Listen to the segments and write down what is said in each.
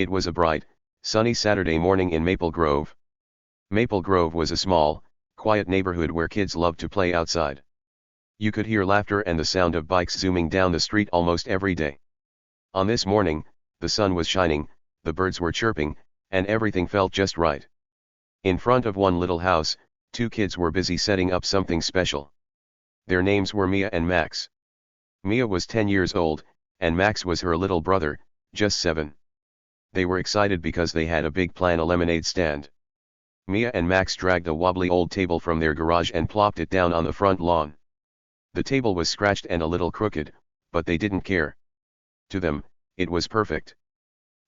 It was a bright, sunny Saturday morning in Maple Grove. Maple Grove was a small, quiet neighborhood where kids loved to play outside. You could hear laughter and the sound of bikes zooming down the street almost every day. On this morning, the sun was shining, the birds were chirping, and everything felt just right. In front of one little house, two kids were busy setting up something special. Their names were Mia and Max. Mia was 10 years old, and Max was her little brother, just 7. They were excited because they had a big plan: a lemonade stand. Mia and Max dragged a wobbly old table from their garage and plopped it down on the front lawn. The table was scratched and a little crooked, but they didn't care. To them, it was perfect.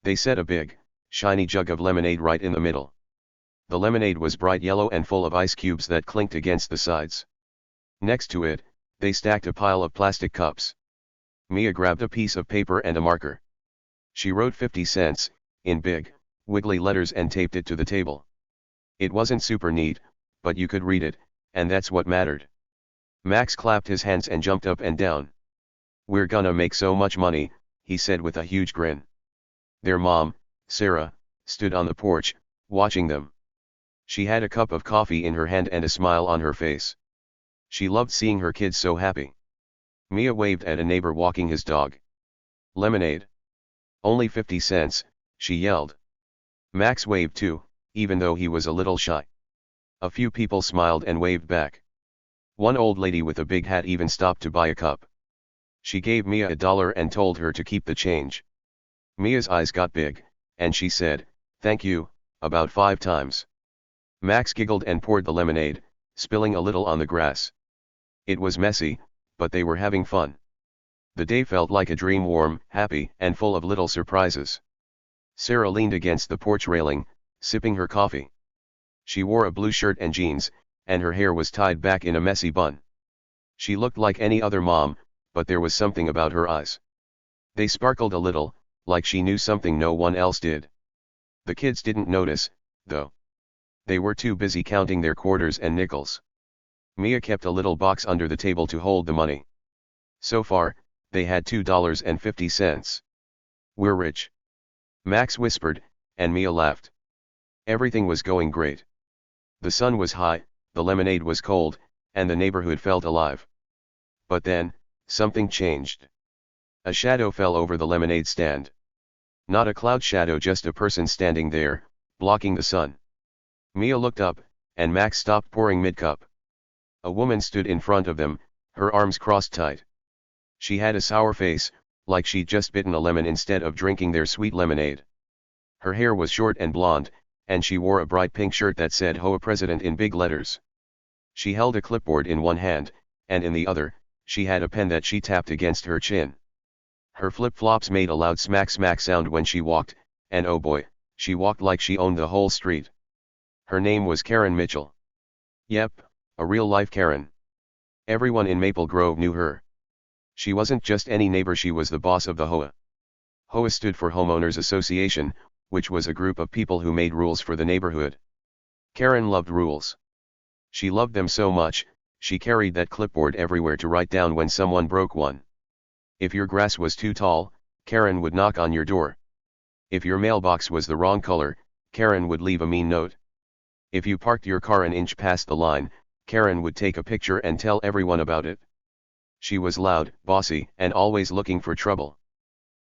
They set a big, shiny jug of lemonade right in the middle. The lemonade was bright yellow and full of ice cubes that clinked against the sides. Next to it, they stacked a pile of plastic cups. Mia grabbed a piece of paper and a marker. She wrote 50 cents, in big, wiggly letters, and taped it to the table. It wasn't super neat, but you could read it, and that's what mattered. Max clapped his hands and jumped up and down. "We're gonna make so much money," he said with a huge grin. Their mom, Sarah, stood on the porch, watching them. She had a cup of coffee in her hand and a smile on her face. She loved seeing her kids so happy. Mia waved at a neighbor walking his dog. "Lemonade? Only 50 cents, she yelled. Max waved too, even though he was a little shy. A few people smiled and waved back. One old lady with a big hat even stopped to buy a cup. She gave Mia $1 and told her to keep the change. Mia's eyes got big, and she said, "Thank you," about 5 times. Max giggled and poured the lemonade, spilling a little on the grass. It was messy, but they were having fun. The day felt like a dream, warm, happy, and full of little surprises. Sarah leaned against the porch railing, sipping her coffee. She wore a blue shirt and jeans, and her hair was tied back in a messy bun. She looked like any other mom, but there was something about her eyes. They sparkled a little, like she knew something no one else did. The kids didn't notice, though. They were too busy counting their quarters and nickels. Mia kept a little box under the table to hold the money. So far, they had $2.50. "We're rich," Max whispered, and Mia laughed. Everything was going great. The sun was high, the lemonade was cold, and the neighborhood felt alive. But then, something changed. A shadow fell over the lemonade stand. Not a cloud shadow, just a person standing there, blocking the sun. Mia looked up, and Max stopped pouring mid-cup. A woman stood in front of them, her arms crossed tight. She had a sour face, like she'd just bitten a lemon instead of drinking their sweet lemonade. Her hair was short and blonde, and she wore a bright pink shirt that said HOA President in big letters. She held a clipboard in one hand, and in the other, she had a pen that she tapped against her chin. Her flip-flops made a loud smack-smack sound when she walked, and oh boy, she walked like she owned the whole street. Her name was Karen Mitchell. Yep, a real-life Karen. Everyone in Maple Grove knew her. She wasn't just any neighbor, she was the boss of the HOA. HOA stood for Homeowners Association, which was a group of people who made rules for the neighborhood. Karen loved rules. She loved them so much, she carried that clipboard everywhere to write down when someone broke one. If your grass was too tall, Karen would knock on your door. If your mailbox was the wrong color, Karen would leave a mean note. If you parked your car an inch past the line, Karen would take a picture and tell everyone about it. She was loud, bossy, and always looking for trouble.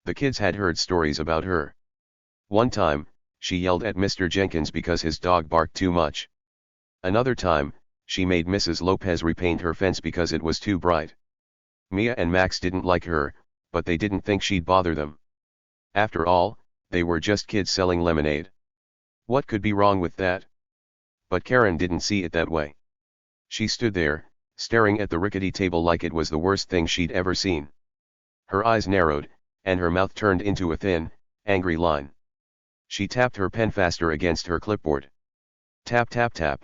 The kids had heard stories about her. One time, she yelled at Mr. Jenkins because his dog barked too much. Another time, she made Mrs. Lopez repaint her fence because it was too bright. Mia and Max didn't like her, but they didn't think she'd bother them. After all, they were just kids selling lemonade. What could be wrong with that? But Karen didn't see it that way. She stood there, staring at the rickety table like it was the worst thing she'd ever seen. Her eyes narrowed, and her mouth turned into a thin, angry line. She tapped her pen faster against her clipboard. Tap tap tap.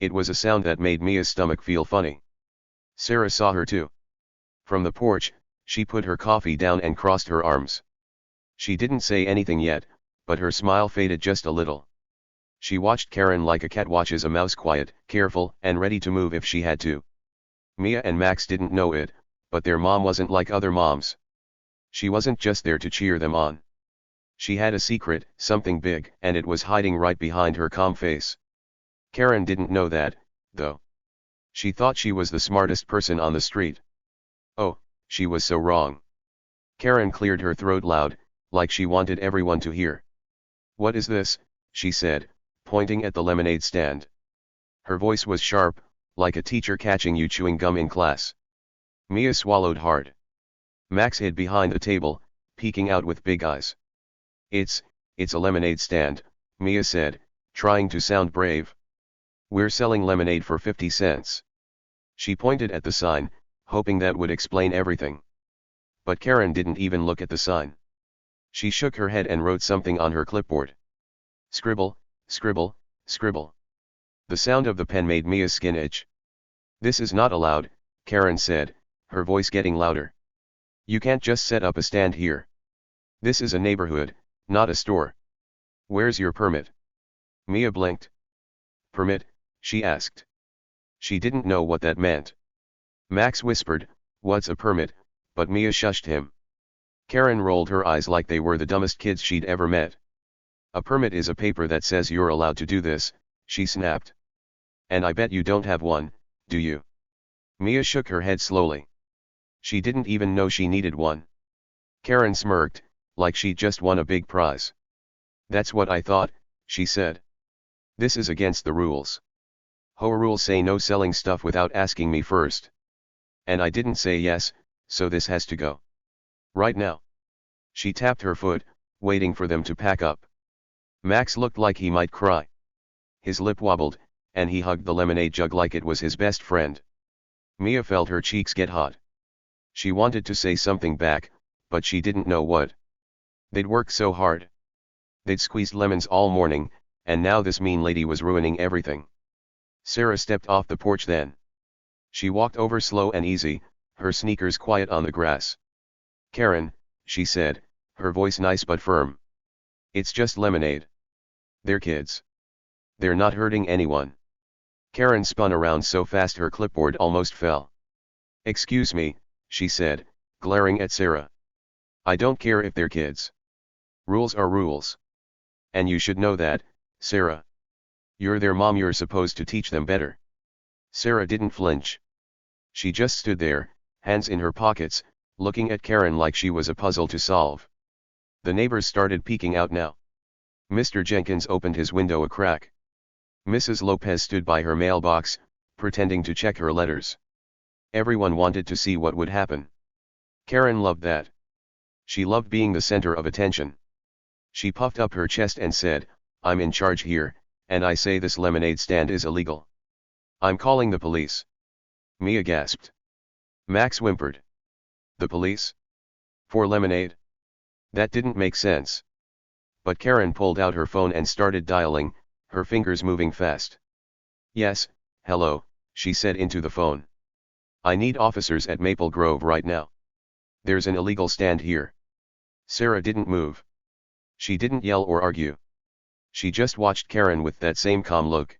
It was a sound that made Mia's stomach feel funny. Sarah saw her too. From the porch, she put her coffee down and crossed her arms. She didn't say anything yet, but her smile faded just a little. She watched Karen like a cat watches a mouse, quiet, careful, and ready to move if she had to. Mia and Max didn't know it, but their mom wasn't like other moms. She wasn't just there to cheer them on. She had a secret, something big, and it was hiding right behind her calm face. Karen didn't know that, though. She thought she was the smartest person on the street. Oh, she was so wrong. Karen cleared her throat loud, like she wanted everyone to hear. "What is this?" she said, pointing at the lemonade stand. Her voice was sharp, like a teacher catching you chewing gum in class. Mia swallowed hard. Max hid behind the table, peeking out with big eyes. It's a lemonade stand," Mia said, trying to sound brave. "We're selling lemonade for 50 cents. She pointed at the sign, hoping that would explain everything. But Karen didn't even look at the sign. She shook her head and wrote something on her clipboard. Scribble, scribble, scribble. The sound of the pen made Mia's skin itch. "This is not allowed," Karen said, her voice getting louder. "You can't just set up a stand here. This is a neighborhood, not a store. Where's your permit?" Mia blinked. "Permit?" she asked. She didn't know what that meant. Max whispered, "What's a permit?" but Mia shushed him. Karen rolled her eyes like they were the dumbest kids she'd ever met. "A permit is a paper that says you're allowed to do this," she snapped. "And I bet you don't have one, do you?" Mia shook her head slowly. She didn't even know she needed one. Karen smirked, like she'd just won a big prize. "That's what I thought," she said. "This is against the rules. HOA rules say no selling stuff without asking me first. And I didn't say yes, so this has to go. Right now." She tapped her foot, waiting for them to pack up. Max looked like he might cry. His lip wobbled, and he hugged the lemonade jug like it was his best friend. Mia felt her cheeks get hot. She wanted to say something back, but she didn't know what. They'd worked so hard. They'd squeezed lemons all morning, and now this mean lady was ruining everything. Sarah stepped off the porch then. She walked over slow and easy, her sneakers quiet on the grass. "Karen," she said, her voice nice but firm. "It's just lemonade. They're kids. They're not hurting anyone." Karen spun around so fast her clipboard almost fell. "Excuse me," she said, glaring at Sarah. "I don't care if they're kids. Rules are rules. And you should know that, Sarah. You're their mom, you're supposed to teach them better." Sarah didn't flinch. She just stood there, hands in her pockets, looking at Karen like she was a puzzle to solve. The neighbors started peeking out now. Mr. Jenkins opened his window a crack. Mrs. Lopez stood by her mailbox, pretending to check her letters. Everyone wanted to see what would happen. Karen loved that. She loved being the center of attention. She puffed up her chest and said, "I'm in charge here, and I say this lemonade stand is illegal. I'm calling the police." Mia gasped. Max whimpered. "The police? For lemonade?" That didn't make sense. But Karen pulled out her phone and started dialing, her fingers moving fast. "Yes, hello," she said into the phone. "I need officers at Maple Grove right now. There's an illegal stand here." Sarah didn't move. She didn't yell or argue. She just watched Karen with that same calm look.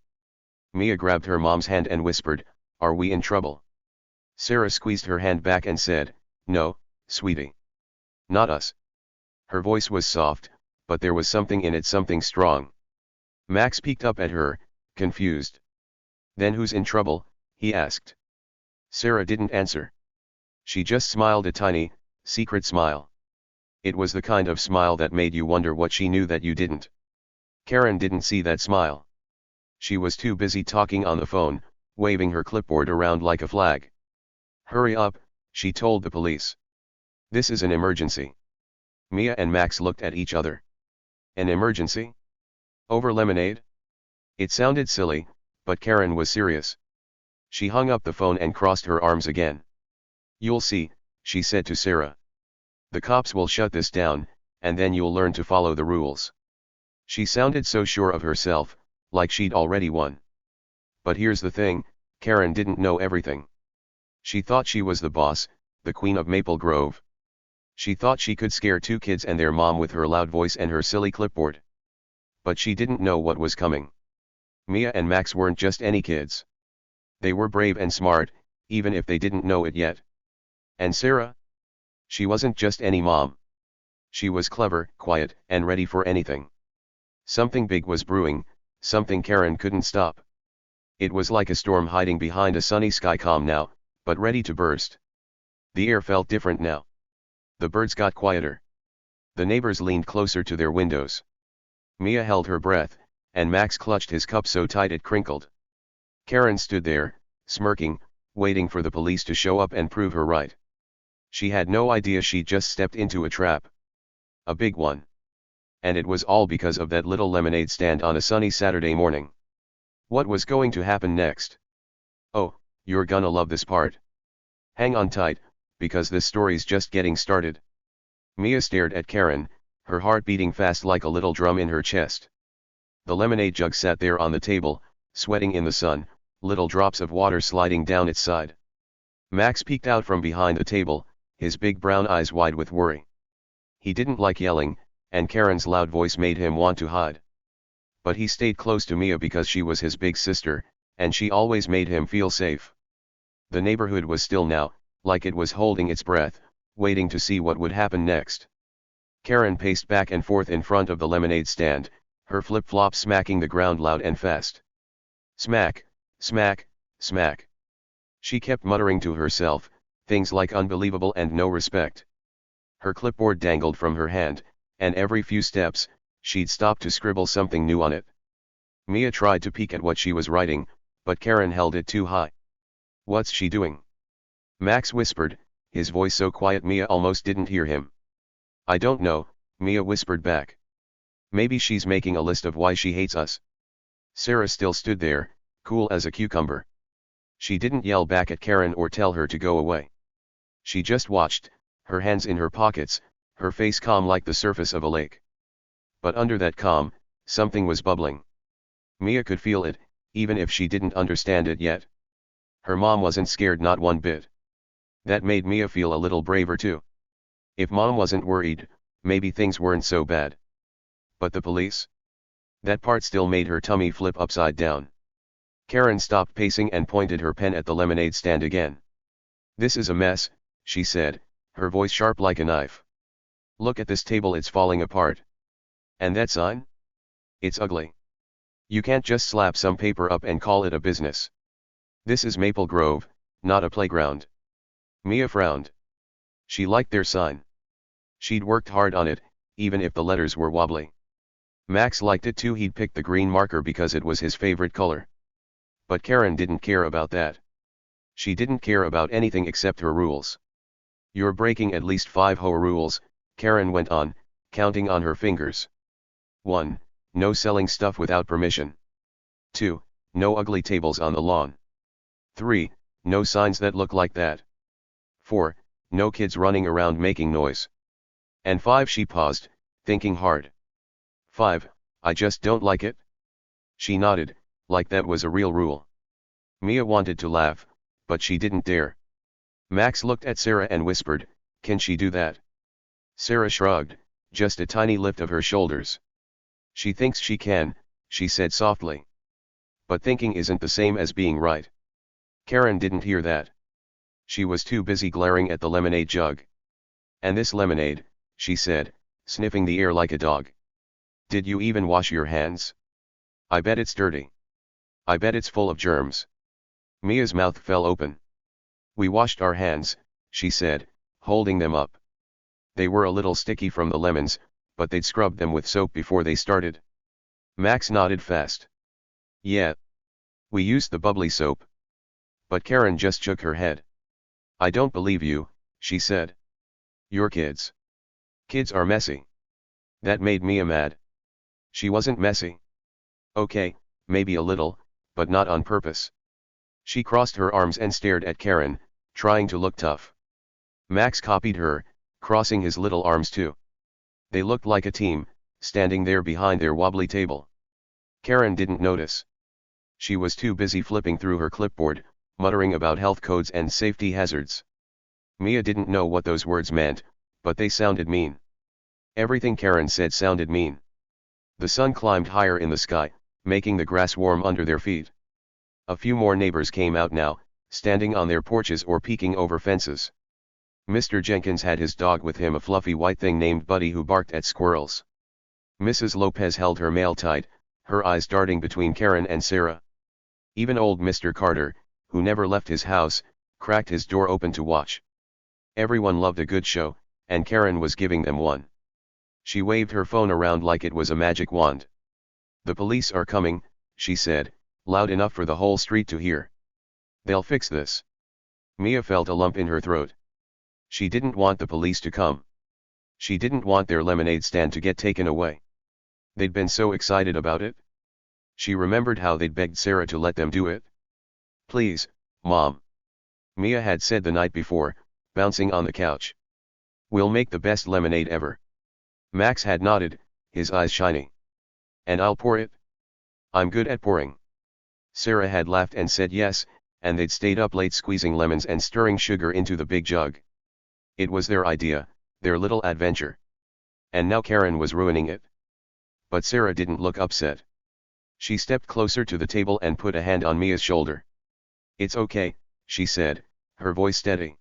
Mia grabbed her mom's hand and whispered, "Are we in trouble?" Sarah squeezed her hand back and said, "No, sweetie. Not us." Her voice was soft, but there was something in it, something strong. Max peeked up at her, confused. "Then who's in trouble?" he asked. Sarah didn't answer. She just smiled a tiny, secret smile. It was the kind of smile that made you wonder what she knew that you didn't. Karen didn't see that smile. She was too busy talking on the phone, waving her clipboard around like a flag. "Hurry up," she told the police. "This is an emergency." Mia and Max looked at each other. An emergency? Over lemonade? It sounded silly, but Karen was serious. She hung up the phone and crossed her arms again. "You'll see," she said to Sarah. "The cops will shut this down, and then you'll learn to follow the rules." She sounded so sure of herself, like she'd already won. But here's the thing, Karen didn't know everything. She thought she was the boss, the queen of Maple Grove. She thought she could scare two kids and their mom with her loud voice and her silly clipboard. But she didn't know what was coming. Mia and Max weren't just any kids. They were brave and smart, even if they didn't know it yet. And Sarah? She wasn't just any mom. She was clever, quiet, and ready for anything. Something big was brewing, something Karen couldn't stop. It was like a storm hiding behind a sunny sky, calm now, but ready to burst. The air felt different now. The birds got quieter. The neighbors leaned closer to their windows. Mia held her breath, and Max clutched his cup so tight it crinkled. Karen stood there, smirking, waiting for the police to show up and prove her right. She had no idea she'd just stepped into a trap. A big one. And it was all because of that little lemonade stand on a sunny Saturday morning. What was going to happen next? Oh, you're gonna love this part. Hang on tight, because this story's just getting started. Mia stared at Karen, her heart beating fast like a little drum in her chest. The lemonade jug sat there on the table, sweating in the sun, little drops of water sliding down its side. Max peeked out from behind the table, his big brown eyes wide with worry. He didn't like yelling, and Karen's loud voice made him want to hide. But he stayed close to Mia because she was his big sister, and she always made him feel safe. The neighborhood was still now, like it was holding its breath, waiting to see what would happen next. Karen paced back and forth in front of the lemonade stand, her flip-flops smacking the ground loud and fast. Smack, smack, smack. She kept muttering to herself, things like unbelievable and no respect. Her clipboard dangled from her hand, and every few steps, she'd stop to scribble something new on it. Mia tried to peek at what she was writing, but Karen held it too high. What's she doing? Max whispered, his voice so quiet Mia almost didn't hear him. I don't know, Mia whispered back. Maybe she's making a list of why she hates us. Sarah still stood there, cool as a cucumber. She didn't yell back at Karen or tell her to go away. She just watched, her hands in her pockets, her face calm like the surface of a lake. But under that calm, something was bubbling. Mia could feel it, even if she didn't understand it yet. Her mom wasn't scared, not one bit. That made Mia feel a little braver too. If Mom wasn't worried, maybe things weren't so bad. But the police? That part still made her tummy flip upside down. Karen stopped pacing and pointed her pen at the lemonade stand again. This is a mess, she said, her voice sharp like a knife. Look at this table, it's falling apart. And that sign? It's ugly. You can't just slap some paper up and call it a business. This is Maple Grove, not a playground. Mia frowned. She liked their sign. She'd worked hard on it, even if the letters were wobbly. Max liked it too, he'd picked the green marker because it was his favorite color. But Karen didn't care about that. She didn't care about anything except her rules. You're breaking at least 5 HOA rules, Karen went on, counting on her fingers. 1. No selling stuff without permission. 2. No ugly tables on the lawn. 3. No signs that look like that. 4. No kids running around making noise. And 5. She paused, thinking hard. 5. I just don't like it. She nodded, like that was a real rule. Mia wanted to laugh, but she didn't dare. Max looked at Sarah and whispered, can she do that? Sarah shrugged, just a tiny lift of her shoulders. She thinks she can, she said softly. But thinking isn't the same as being right. Karen didn't hear that. She was too busy glaring at the lemonade jug. And this lemonade, she said, sniffing the air like a dog. Did you even wash your hands? I bet it's dirty. I bet it's full of germs. Mia's mouth fell open. We washed our hands, she said, holding them up. They were a little sticky from the lemons, but they'd scrubbed them with soap before they started. Max nodded fast. Yeah. We used the bubbly soap. But Karen just shook her head. I don't believe you, she said. You're kids. Kids are messy. That made Mia mad. She wasn't messy. Okay, maybe a little, but not on purpose. She crossed her arms and stared at Karen, trying to look tough. Max copied her, crossing his little arms too. They looked like a team, standing there behind their wobbly table. Karen didn't notice. She was too busy flipping through her clipboard, muttering about health codes and safety hazards. Mia didn't know what those words meant, but they sounded mean. Everything Karen said sounded mean. The sun climbed higher in the sky, making the grass warm under their feet. A few more neighbors came out now, standing on their porches or peeking over fences. Mr. Jenkins had his dog with him, a fluffy white thing named Buddy who barked at squirrels. Mrs. Lopez held her mail tight, her eyes darting between Karen and Sarah. Even old Mr. Carter, who never left his house, cracked his door open to watch. Everyone loved a good show, and Karen was giving them one. She waved her phone around like it was a magic wand. "The police are coming," she said, loud enough for the whole street to hear. "They'll fix this." Mia felt a lump in her throat. She didn't want the police to come. She didn't want their lemonade stand to get taken away. They'd been so excited about it. She remembered how they'd begged Sarah to let them do it. "Please, Mom," Mia had said the night before, bouncing on the couch. "We'll make the best lemonade ever." Max had nodded, his eyes shiny. "And I'll pour it. I'm good at pouring." Sarah had laughed and said yes, and they'd stayed up late squeezing lemons and stirring sugar into the big jug. It was their idea, their little adventure. And now Karen was ruining it. But Sarah didn't look upset. She stepped closer to the table and put a hand on Mia's shoulder. "It's okay," she said, her voice steady.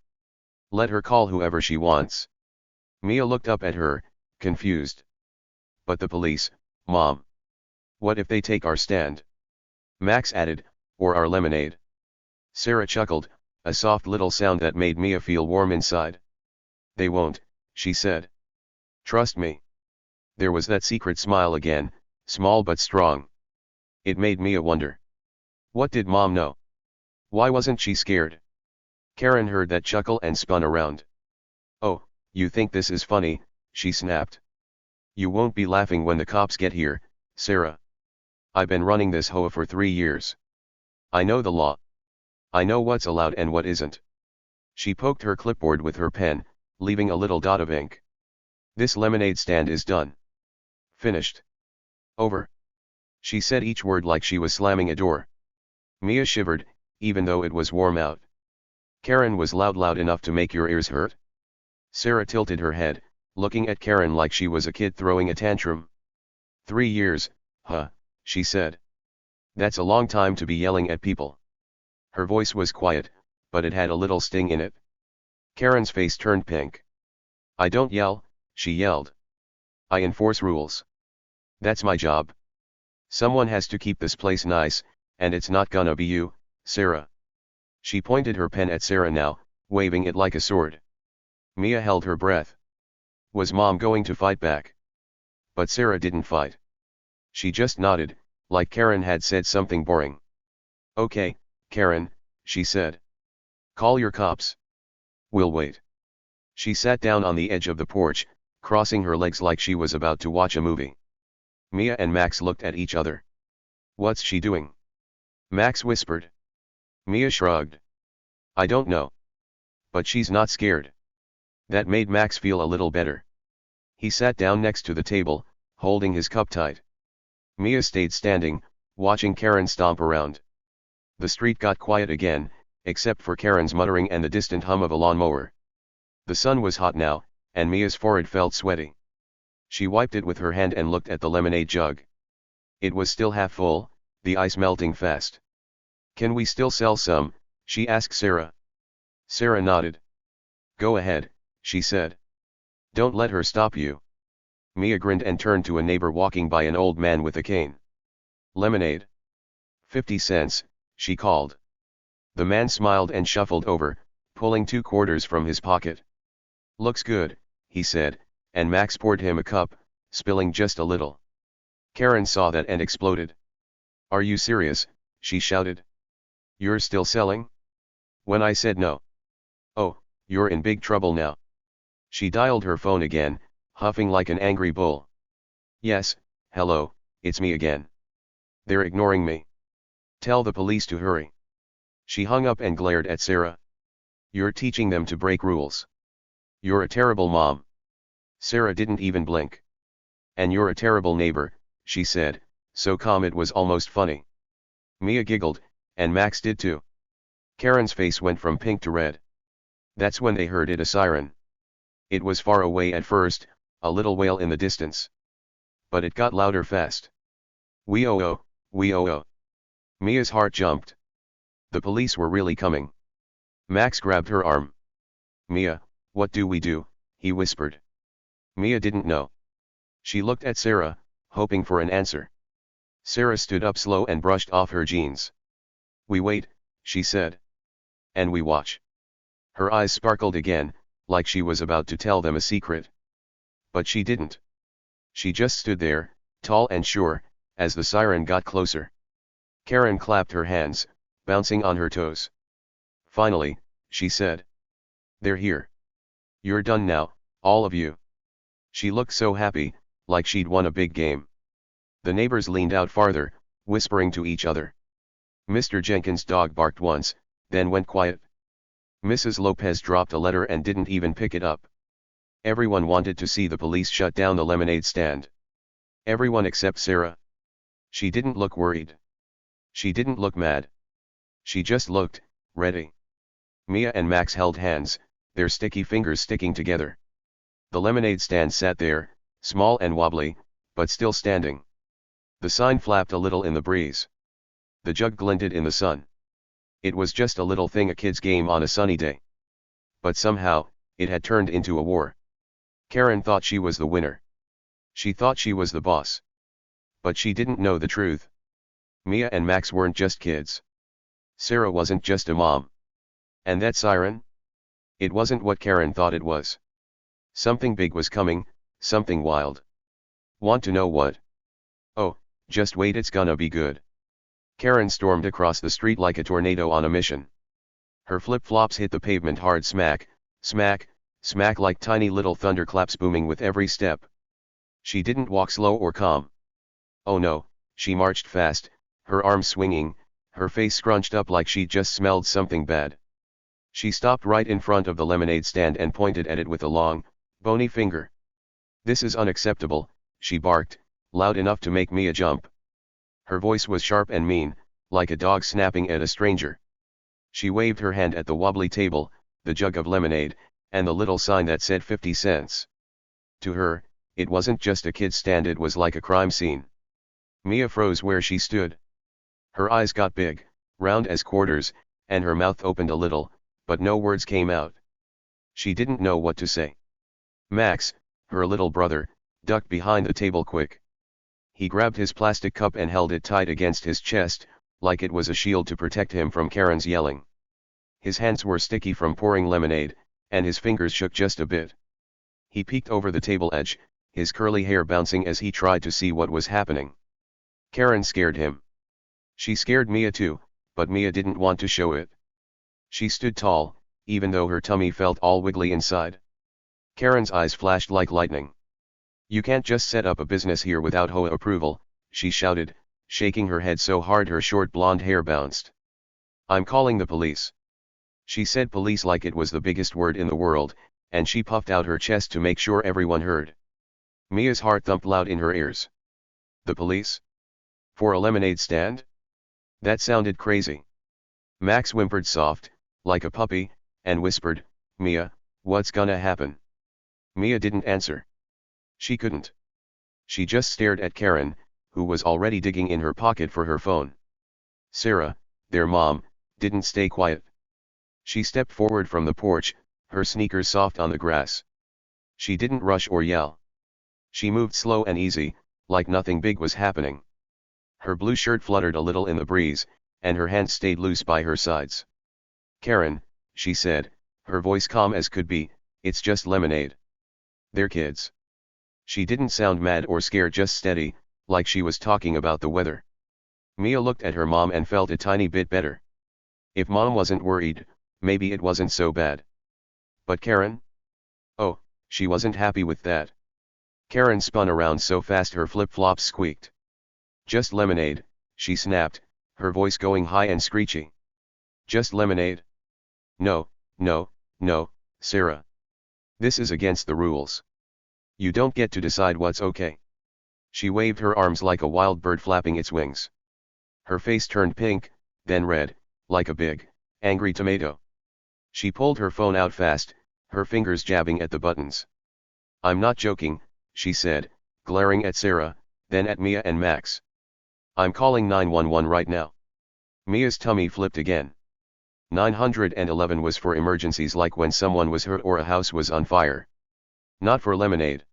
"Let her call whoever she wants." Mia looked up at her, confused. "But the police, Mom. What if they take our stand?" Max added, "or our lemonade." Sarah chuckled, a soft little sound that made Mia feel warm inside. "They won't," she said. "Trust me." There was that secret smile again, small but strong. It made Mia wonder. What did Mom know? Why wasn't she scared? Karen heard that chuckle and spun around. "Oh, you think this is funny," she snapped. "You won't be laughing when the cops get here, Sarah. I've been running this HOA for 3 years. I know the law. I know what's allowed and what isn't." She poked her clipboard with her pen, leaving a little dot of ink. "This lemonade stand is done. Finished. Over." She said each word like she was slamming a door. Mia shivered, even though it was warm out. "Karen was loud enough to make your ears hurt?" Sarah tilted her head, looking at Karen like she was a kid throwing a tantrum. 3 years, huh, she said. "That's a long time to be yelling at people." Her voice was quiet, but it had a little sting in it. Karen's face turned pink. "I don't yell," she yelled. "I enforce rules. That's my job. Someone has to keep this place nice, and it's not gonna be you, Sarah." She pointed her pen at Sarah now, waving it like a sword. Mia held her breath. Was Mom going to fight back? But Sarah didn't fight. She just nodded, like Karen had said something boring. "Okay, Karen," she said. "Call your cops. We'll wait." She sat down on the edge of the porch, crossing her legs like she was about to watch a movie. Mia and Max looked at each other. "What's she doing?" Max whispered. Mia shrugged. "I don't know. But she's not scared." That made Max feel a little better. He sat down next to the table, holding his cup tight. Mia stayed standing, watching Karen stomp around. The street got quiet again, except for Karen's muttering and the distant hum of a lawnmower. The sun was hot now, and Mia's forehead felt sweaty. She wiped it with her hand and looked at the lemonade jug. It was still half full, the ice melting fast. "Can we still sell some?" she asked Sarah. Sarah nodded. "Go ahead," she said. "Don't let her stop you." Mia grinned and turned to a neighbor walking by, an old man with a cane. "Lemonade. 50 cents, she called. The man smiled and shuffled over, pulling 2 quarters from his pocket. "Looks good," he said, and Max poured him a cup, spilling just a little. Karen saw that and exploded. "Are you serious?" she shouted. "You're still selling? When I said no." "Oh, you're in big trouble now." She dialed her phone again, huffing like an angry bull. "Yes, hello, it's me again. They're ignoring me. Tell the police to hurry." She hung up and glared at Sarah. "You're teaching them to break rules. You're a terrible mom." Sarah didn't even blink. "And you're a terrible neighbor," she said, so calm it was almost funny. Mia giggled, and Max did too. Karen's face went from pink to red. That's when they heard it, a siren. It was far away at first, a little wail in the distance. But it got louder fast. Wee-oh-oh, wee-oh-oh. Mia's heart jumped. The police were really coming. Max grabbed her arm. "Mia, "What do we do?" he whispered. Mia didn't know. She looked at Sarah, hoping for an answer. Sarah stood up slow and brushed off her jeans. "We wait," she said. "And we watch." Her eyes sparkled again, like she was about to tell them a secret. But she didn't. She just stood there, tall and sure, as the siren got closer. Karen clapped her hands, bouncing on her toes. "Finally," she said. "They're here. You're done now, all of you." She looked so happy, like she'd won a big game. The neighbors leaned out farther, whispering to each other. Mr. Jenkins' dog barked once, then went quiet. Mrs. Lopez dropped a letter and didn't even pick it up. Everyone wanted to see the police shut down the lemonade stand. Everyone except Sarah. She didn't look worried. She didn't look mad. She just looked ready. Mia and Max held hands, their sticky fingers sticking together. The lemonade stand sat there, small and wobbly, but still standing. The sign flapped a little in the breeze. The jug glinted in the sun. It was just a little thing, a kid's game on a sunny day. But somehow, it had turned into a war. Karen thought she was the winner. She thought she was the boss. But she didn't know the truth. Mia and Max weren't just kids. Sarah wasn't just a mom. And that siren? It wasn't what Karen thought it was. Something big was coming, something wild. Want to know what? Oh, just wait, it's gonna be good. Karen stormed across the street like a tornado on a mission. Her flip-flops hit the pavement hard, smack, smack, smack, like tiny little thunderclaps booming with every step. She didn't walk slow or calm. Oh no, she marched fast, her arms swinging, her face scrunched up like she'd just smelled something bad. She stopped right in front of the lemonade stand and pointed at it with a long, bony finger. "This is unacceptable," she barked, loud enough to make Mia jump. Her voice was sharp and mean, like a dog snapping at a stranger. She waved her hand at the wobbly table, the jug of lemonade, and the little sign that said 50 cents. To her, it wasn't just a kid's stand, it was like a crime scene. Mia froze where she stood. Her eyes got big, round as quarters, and her mouth opened a little, but no words came out. She didn't know what to say. Max, her little brother, ducked behind the table quick. He grabbed his plastic cup and held it tight against his chest, like it was a shield to protect him from Karen's yelling. His hands were sticky from pouring lemonade, and his fingers shook just a bit. He peeked over the table edge, his curly hair bouncing as he tried to see what was happening. Karen scared him. She scared Mia too, but Mia didn't want to show it. She stood tall, even though her tummy felt all wiggly inside. Karen's eyes flashed like lightning. "You can't just set up a business here without HOA approval," she shouted, shaking her head so hard her short blonde hair bounced. "I'm calling the police." She said police like it was the biggest word in the world, and she puffed out her chest to make sure everyone heard. Mia's heart thumped loud in her ears. The police? For a lemonade stand? That sounded crazy. Max whimpered soft, like a puppy, and whispered, "Mia, what's gonna happen?" Mia didn't answer. She couldn't. She just stared at Karen, who was already digging in her pocket for her phone. Sarah, their mom, didn't stay quiet. She stepped forward from the porch, her sneakers soft on the grass. She didn't rush or yell. She moved slow and easy, like nothing big was happening. Her blue shirt fluttered a little in the breeze, and her hands stayed loose by her sides. "Karen," she said, her voice calm as could be, "it's just lemonade. They're kids." She didn't sound mad or scared, just steady, like she was talking about the weather. Mia looked at her mom and felt a tiny bit better. If mom wasn't worried, maybe it wasn't so bad. But Karen? Oh, she wasn't happy with that. Karen spun around so fast her flip-flops squeaked. "Just lemonade," she snapped, her voice going high and screechy. "Just lemonade? No, no, no, Sarah. This is against the rules. You don't get to decide what's okay." She waved her arms like a wild bird flapping its wings. Her face turned pink, then red, like a big, angry tomato. She pulled her phone out fast, her fingers jabbing at the buttons. "I'm not joking," she said, glaring at Sarah, then at Mia and Max. "I'm calling 911 right now." Mia's tummy flipped again. 911 was for emergencies like when someone was hurt or a house was on fire. Not for lemonade.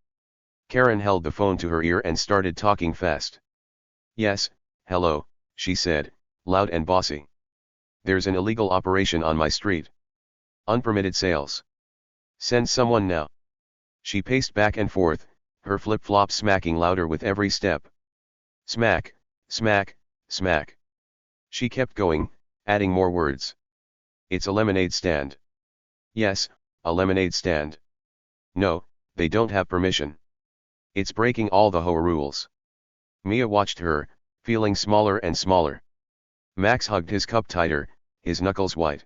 Karen held the phone to her ear and started talking fast. Yes, hello, she said, loud and bossy. There's an illegal operation on my street. Unpermitted sales. Send someone now. She paced back and forth, her flip-flop smacking louder with every step. Smack, smack, smack. She kept going, adding more words. It's a lemonade stand. Yes, a lemonade stand. No, they don't have permission. It's breaking all the HOA rules. Mia watched her, feeling smaller and smaller. Max hugged his cup tighter, his knuckles white.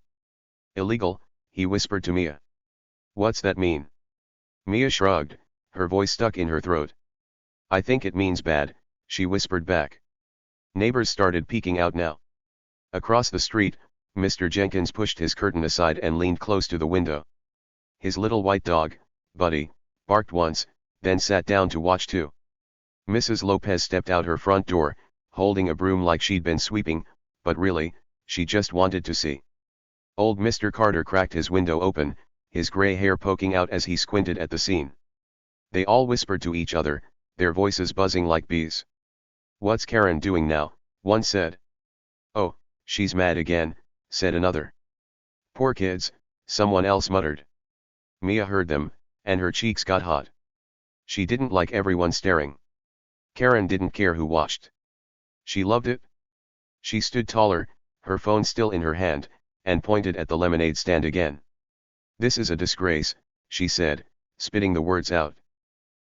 Illegal, he whispered to Mia. What's that mean? Mia shrugged, her voice stuck in her throat. I think it means bad, she whispered back. Neighbors started peeking out now. Across the street, Mr. Jenkins pushed his curtain aside and leaned close to the window. His little white dog, Buddy, barked once, then sat down to watch too. Mrs. Lopez stepped out her front door, holding a broom like she'd been sweeping, but really, she just wanted to see. Old Mr. Carter cracked his window open, his gray hair poking out as he squinted at the scene. They all whispered to each other, their voices buzzing like bees. What's Karen doing now? One said. Oh, she's mad again, said another. Poor kids, someone else muttered. Mia heard them, and her cheeks got hot. She didn't like everyone staring. Karen didn't care who watched. She loved it. She stood taller, her phone still in her hand, and pointed at the lemonade stand again. This is a disgrace, she said, spitting the words out.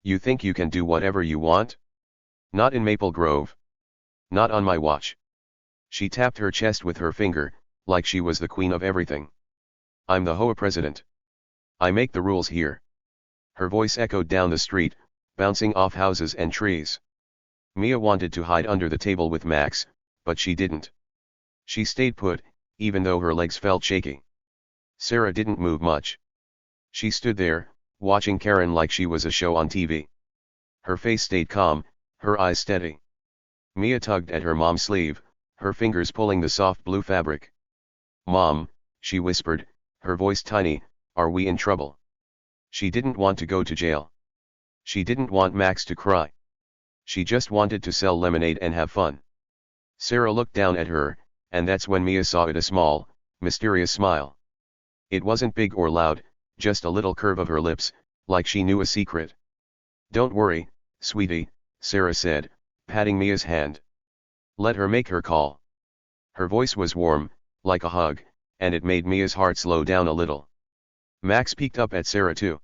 You think you can do whatever you want? Not in Maple Grove. Not on my watch. She tapped her chest with her finger, like she was the queen of everything. I'm the HOA president. I make the rules here. Her voice echoed down the street, bouncing off houses and trees. Mia wanted to hide under the table with Max, but she didn't. She stayed put, even though her legs felt shaky. Sarah didn't move much. She stood there, watching Karen like she was a show on TV. Her face stayed calm, her eyes steady. Mia tugged at her mom's sleeve, her fingers pulling the soft blue fabric. Mom, she whispered, her voice tiny, are we in trouble? She didn't want to go to jail. She didn't want Max to cry. She just wanted to sell lemonade and have fun. Sarah looked down at her, and that's when Mia saw it, a small, mysterious smile. It wasn't big or loud, just a little curve of her lips, like she knew a secret. Don't worry, sweetie, Sarah said, patting Mia's hand. Let her make her call. Her voice was warm, like a hug, and it made Mia's heart slow down a little. Max peeked up at Sarah too.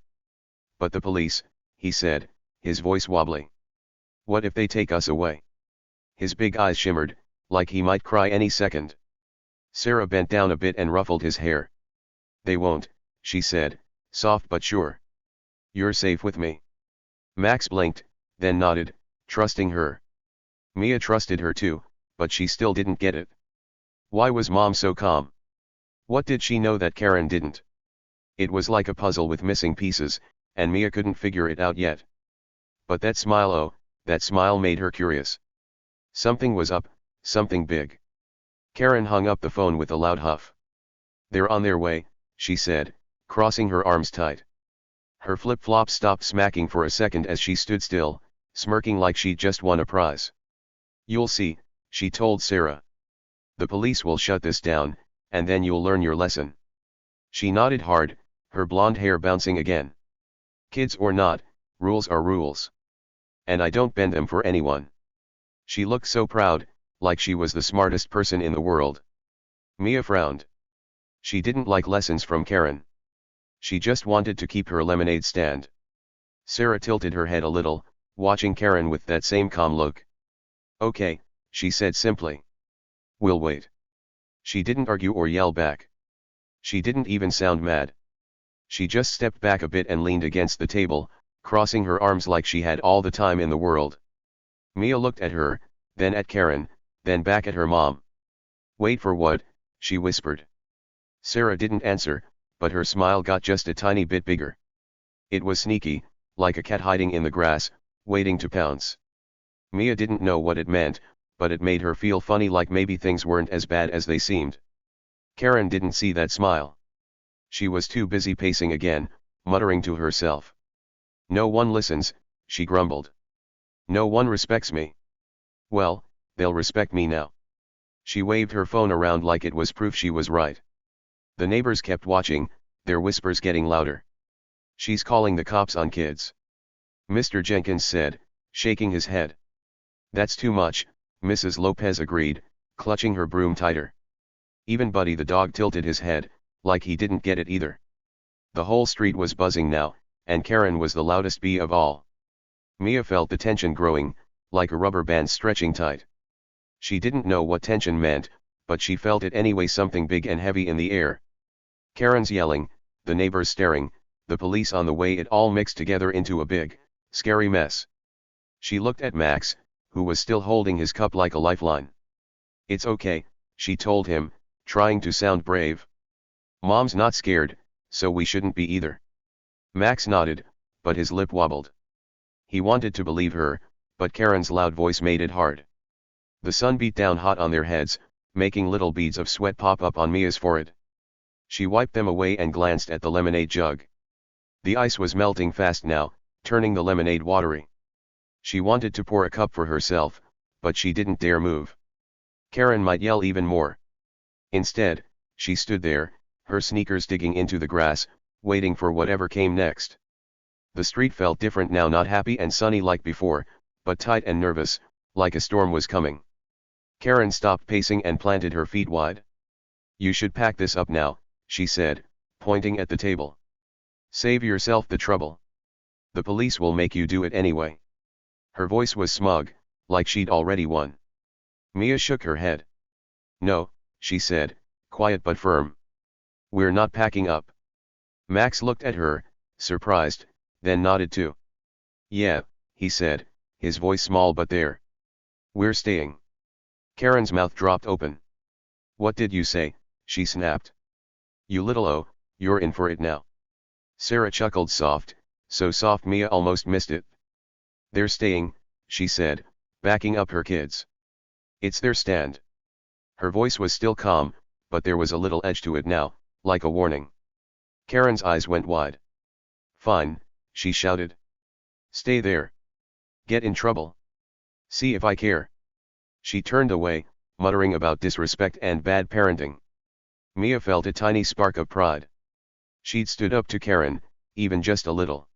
But the police, he said, his voice wobbly. What if they take us away? His big eyes shimmered, like he might cry any second. Sarah bent down a bit and ruffled his hair. They won't, she said, soft but sure. You're safe with me. Max blinked, then nodded, trusting her. Mia trusted her too, but she still didn't get it. Why was Mom so calm? What did she know that Karen didn't? It was like a puzzle with missing pieces, and Mia couldn't figure it out yet. But that smile, oh, that smile made her curious. Something was up, something big. Karen hung up the phone with a loud huff. They're on their way, she said, crossing her arms tight. Her flip-flops stopped smacking for a second as she stood still, smirking like she'd just won a prize. You'll see, she told Sarah. The police will shut this down, and then you'll learn your lesson. She nodded hard, her blonde hair bouncing again. Kids or not, rules are rules. And I don't bend them for anyone. She looked so proud, like she was the smartest person in the world. Mia frowned. She didn't like lessons from Karen. She just wanted to keep her lemonade stand. Sarah tilted her head a little, watching Karen with that same calm look. Okay, she said simply. We'll wait. She didn't argue or yell back. She didn't even sound mad. She just stepped back a bit and leaned against the table, crossing her arms like she had all the time in the world. Mia looked at her, then at Karen, then back at her mom. Wait for what? She whispered. Sarah didn't answer, but her smile got just a tiny bit bigger. It was sneaky, like a cat hiding in the grass, waiting to pounce. Mia didn't know what it meant, but it made her feel funny, like maybe things weren't as bad as they seemed. Karen didn't see that smile. She was too busy pacing again, muttering to herself. No one listens, she grumbled. No one respects me. Well, they'll respect me now. She waved her phone around like it was proof she was right. The neighbors kept watching, their whispers getting louder. She's calling the cops on kids. Mr. Jenkins said, shaking his head. That's too much, Mrs. Lopez agreed, clutching her broom tighter. Even Buddy the dog tilted his head, like he didn't get it either. The whole street was buzzing now, and Karen was the loudest bee of all. Mia felt the tension growing, like a rubber band stretching tight. She didn't know what tension meant, but she felt it anyway, something big and heavy in the air. Karen's yelling, the neighbors staring, the police on the way, it all mixed together into a big, scary mess. She looked at Max, who was still holding his cup like a lifeline. It's okay, she told him, trying to sound brave. Mom's not scared, so we shouldn't be either. Max nodded, but his lip wobbled. He wanted to believe her, but Karen's loud voice made it hard. The sun beat down hot on their heads, making little beads of sweat pop up on Mia's forehead. She wiped them away and glanced at the lemonade jug. The ice was melting fast now, turning the lemonade watery. She wanted to pour a cup for herself, but she didn't dare move. Karen might yell even more. Instead, she stood there, her sneakers digging into the grass, waiting for whatever came next. The street felt different now, not happy and sunny like before, but tight and nervous, like a storm was coming. Karen stopped pacing and planted her feet wide. You should pack this up now, she said, pointing at the table. Save yourself the trouble. The police will make you do it anyway. Her voice was smug, like she'd already won. Mia shook her head. No, she said, quiet but firm. We're not packing up. Max looked at her, surprised, then nodded too. Yeah, he said, his voice small but there. We're staying. Karen's mouth dropped open. What did you say? She snapped. You little oh, you're in for it now. Sarah chuckled soft, so soft Mia almost missed it. They're staying, she said, backing up her kids. It's their stand. Her voice was still calm, but there was a little edge to it now, like a warning. Karen's eyes went wide. Fine, she shouted. Stay there. Get in trouble. See if I care. She turned away, muttering about disrespect and bad parenting. Mia felt a tiny spark of pride. She'd stood up to Karen, even just a little.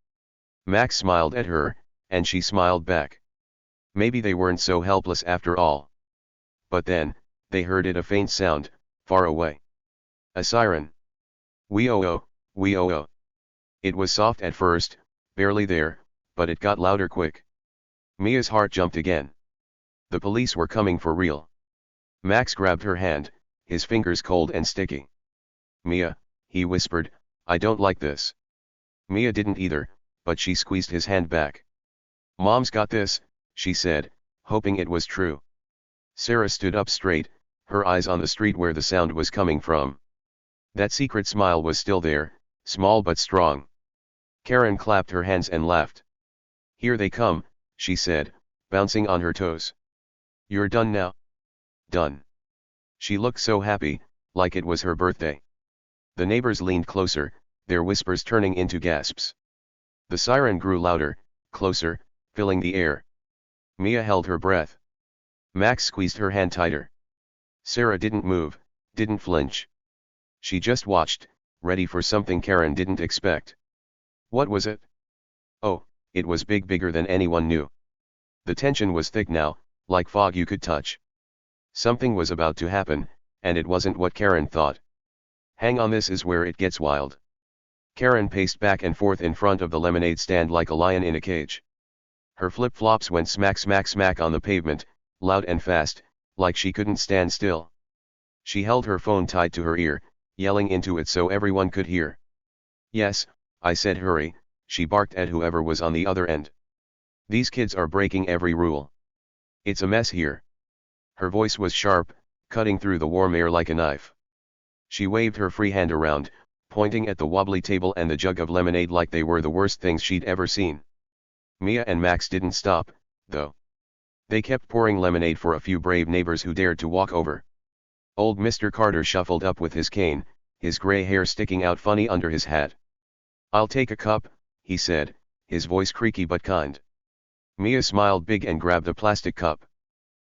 Max smiled at her, and she smiled back. Maybe they weren't so helpless after all. But then, they heard it, a faint sound, far away. A siren. Wee-oh-oh, wee-oh-oh. It was soft at first, barely there, but it got louder quick. Mia's heart jumped again. The police were coming for real. Max grabbed her hand, his fingers cold and sticky. Mia, he whispered, I don't like this. Mia didn't either, but she squeezed his hand back. Mom's got this, she said, hoping it was true. Sarah stood up straight, her eyes on the street where the sound was coming from. That secret smile was still there, small but strong. Karen clapped her hands and laughed. Here they come, she said, bouncing on her toes. You're done now? Done. She looked so happy, like it was her birthday. The neighbors leaned closer, their whispers turning into gasps. The siren grew louder, closer, filling the air. Mia held her breath. Max squeezed her hand tighter. Sarah didn't move, didn't flinch. She just watched, ready for something Karen didn't expect. What was it? Oh, it was big, bigger than anyone knew. The tension was thick now, like fog you could touch. Something was about to happen, and it wasn't what Karen thought. Hang on, this is where it gets wild. Karen paced back and forth in front of the lemonade stand like a lion in a cage. Her flip-flops went smack smack smack on the pavement, loud and fast, like she couldn't stand still. She held her phone tied to her ear, yelling into it so everyone could hear. Yes, I said hurry, she barked at whoever was on the other end. These kids are breaking every rule. It's a mess here. Her voice was sharp, cutting through the warm air like a knife. She waved her free hand around, pointing at the wobbly table and the jug of lemonade like they were the worst things she'd ever seen. Mia and Max didn't stop, though. They kept pouring lemonade for a few brave neighbors who dared to walk over. Old Mr. Carter shuffled up with his cane, his gray hair sticking out funny under his hat. "I'll take a cup," he said, his voice creaky but kind. Mia smiled big and grabbed a plastic cup.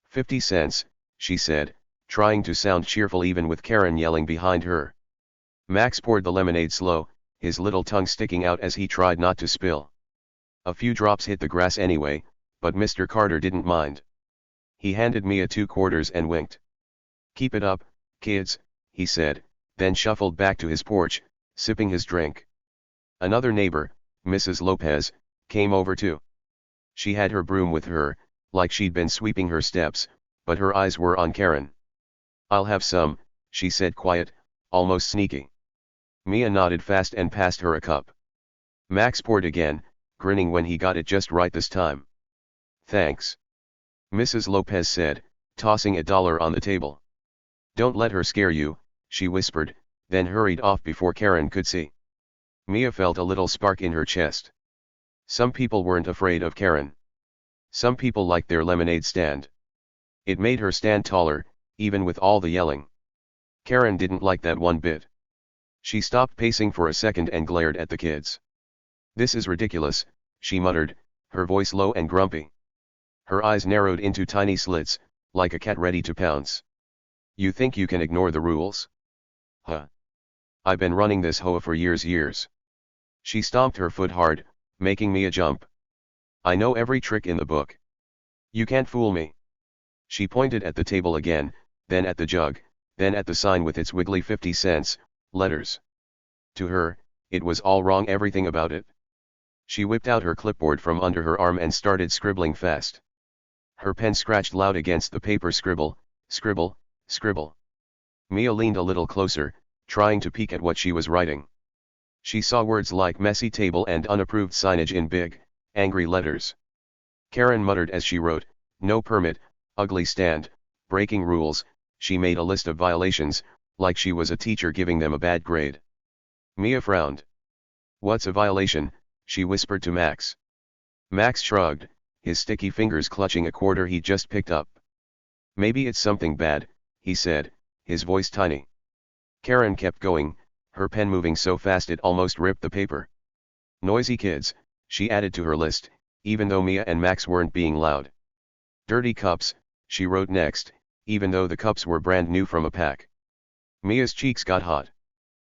50 cents, she said, trying to sound cheerful even with Karen yelling behind her. Max poured the lemonade slow, his little tongue sticking out as he tried not to spill. A few drops hit the grass anyway, but Mr. Carter didn't mind. He handed Mia 2 quarters and winked. "Keep it up, kids," he said, then shuffled back to his porch, sipping his drink. Another neighbor, Mrs. Lopez, came over too. She had her broom with her, like she'd been sweeping her steps, but her eyes were on Karen. "I'll have some," she said quiet, almost sneaky. Mia nodded fast and passed her a cup. Max poured again, grinning when he got it just right this time. "Thanks," Mrs. Lopez said, tossing $1 on the table. "Don't let her scare you," she whispered, then hurried off before Karen could see. Mia felt a little spark in her chest. Some people weren't afraid of Karen. Some people liked their lemonade stand. It made her stand taller, even with all the yelling. Karen didn't like that one bit. She stopped pacing for a second and glared at the kids. "This is ridiculous," she muttered, her voice low and grumpy. Her eyes narrowed into tiny slits, like a cat ready to pounce. "You think you can ignore the rules? Huh. I've been running this HOA for years. She stomped her foot hard, making Mia jump. "I know every trick in the book. You can't fool me." She pointed at the table again, then at the jug, then at the sign with its wiggly 50 cents, letters. To her, it was all wrong, everything about it. She whipped out her clipboard from under her arm and started scribbling fast. Her pen scratched loud against the paper. Scribble, scribble, scribble. Mia leaned a little closer, trying to peek at what she was writing. She saw words like messy table and unapproved signage in big, angry letters. Karen muttered as she wrote, "No permit, ugly stand, breaking rules." She made a list of violations, like she was a teacher giving them a bad grade. Mia frowned. "What's a violation?" she whispered to Max. Max shrugged, his sticky fingers clutching a quarter he'd just picked up. "Maybe it's something bad," he said, his voice tiny. Karen kept going, her pen moving so fast it almost ripped the paper. "Noisy kids," she added to her list, even though Mia and Max weren't being loud. "Dirty cups," she wrote next, even though the cups were brand new from a pack. Mia's cheeks got hot.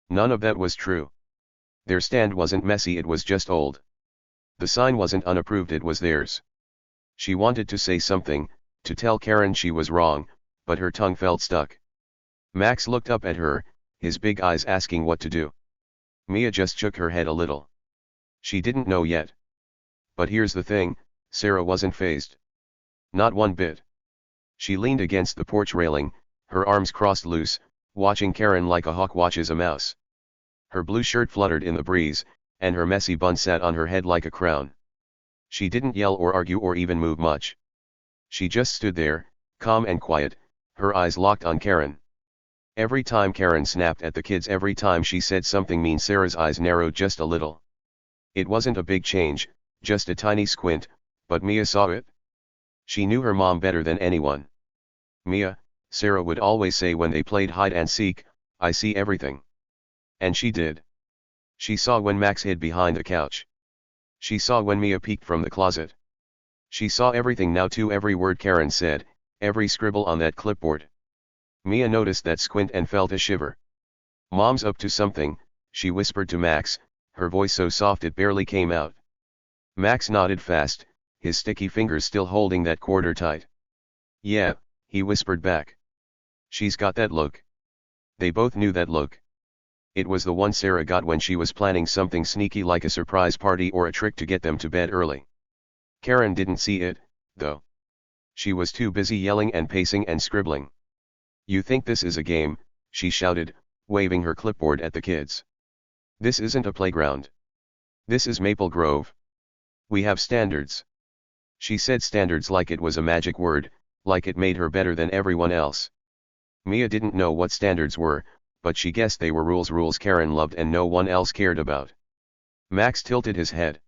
None of that was true. Their stand wasn't messy, it was just old. The sign wasn't unapproved, it was theirs. She wanted to say something, to tell Karen she was wrong, but her tongue felt stuck. Max looked up at her, his big eyes asking what to do. Mia just shook her head a little. She didn't know yet. But here's the thing, Sarah wasn't fazed. Not one bit. She leaned against the porch railing, her arms crossed loose, watching Karen like a hawk watches a mouse. Her blue shirt fluttered in the breeze, and her messy bun sat on her head like a crown. She didn't yell or argue or even move much. She just stood there, calm and quiet, her eyes locked on Karen. Every time Karen snapped at the kids, every time she said something mean, Sarah's eyes narrowed just a little. It wasn't a big change, just a tiny squint, but Mia saw it. She knew her mom better than anyone. "Mia," Sarah would always say when they played hide and seek, "I see everything." And she did. She saw when Max hid behind the couch. She saw when Mia peeked from the closet. She saw everything now too, every word Karen said, every scribble on that clipboard. Mia noticed that squint and felt a shiver. "Mom's up to something," she whispered to Max, her voice so soft it barely came out. Max nodded fast, his sticky fingers still holding that quarter tight. "Yeah," he whispered back. "She's got that look." They both knew that look. It was the one Sarah got when she was planning something sneaky like a surprise party or a trick to get them to bed early. Karen didn't see it, though. She was too busy yelling and pacing and scribbling. "You think this is a game?" she shouted, waving her clipboard at the kids. "This isn't a playground. This is Maple Grove. We have standards." She said standards like it was a magic word, like it made her better than everyone else. Mia didn't know what standards were, but she guessed they were rules Karen loved and no one else cared about. Max tilted his head.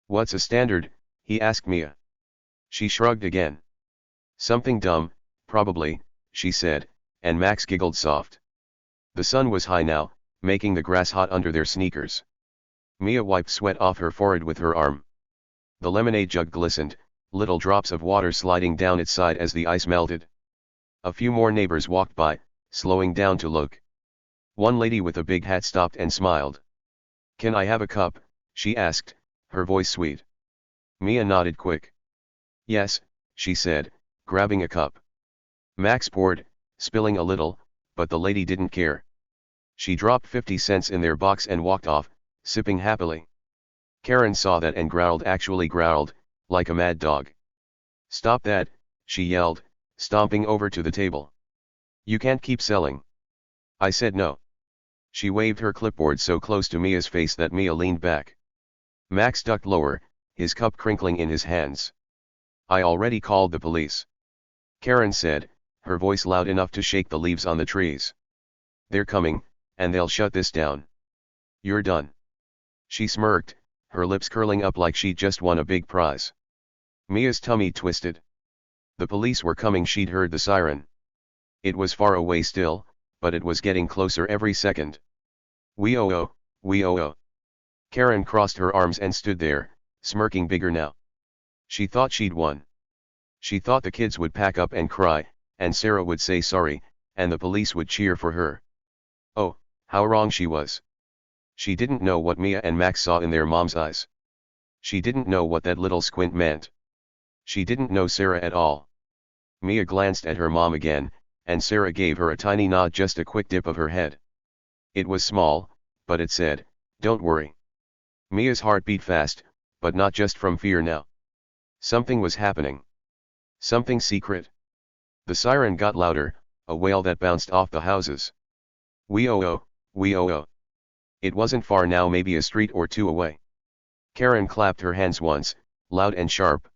"What's a standard?" he asked Mia. She shrugged again. "Something dumb, probably," she said, and Max giggled soft. The sun was high now, making the grass hot under their sneakers. Mia wiped sweat off her forehead with her arm. The lemonade jug glistened, little drops of water sliding down its side as the ice melted. A few more neighbors walked by, slowing down to look. One lady with a big hat stopped and smiled. "Can I have a cup?" she asked, her voice sweet. Mia nodded quick. "Yes," she said, grabbing a cup. Max poured, spilling a little, but the lady didn't care. She dropped 50 cents in their box and walked off, sipping happily. Karen saw that and actually growled, like a mad dog. "Stop that," she yelled, stomping over to the table. "You can't keep selling." I said no. She waved her clipboard so close to Mia's face that Mia leaned back. Max ducked lower, his cup crinkling in his hands. "I already called the police," Karen said, her voice loud enough to shake the leaves on the trees. "They're coming, and they'll shut this down. You're done." She smirked, her lips curling up like she'd just won a big prize. Mia's tummy twisted. The police were coming. She'd heard the siren. It was far away still, but it was getting closer every second. "Wee-oh-oh, wee-oh-oh." Karen crossed her arms and stood there, smirking bigger now. She thought she'd won. She thought the kids would pack up and cry, and Sarah would say sorry, and the police would cheer for her. Oh, how wrong she was. She didn't know what Mia and Max saw in their mom's eyes. She didn't know what that little squint meant. She didn't know Sarah at all. Mia glanced at her mom again, and Sarah gave her a tiny nod, just a quick dip of her head. It was small, but it said, "Don't worry." Mia's heart beat fast, but not just from fear now. Something was happening. Something secret. The siren got louder, a wail that bounced off the houses. "Wee-oh-oh, wee-oh-oh." It wasn't far now, maybe a street or two away. Karen clapped her hands once, loud and sharp.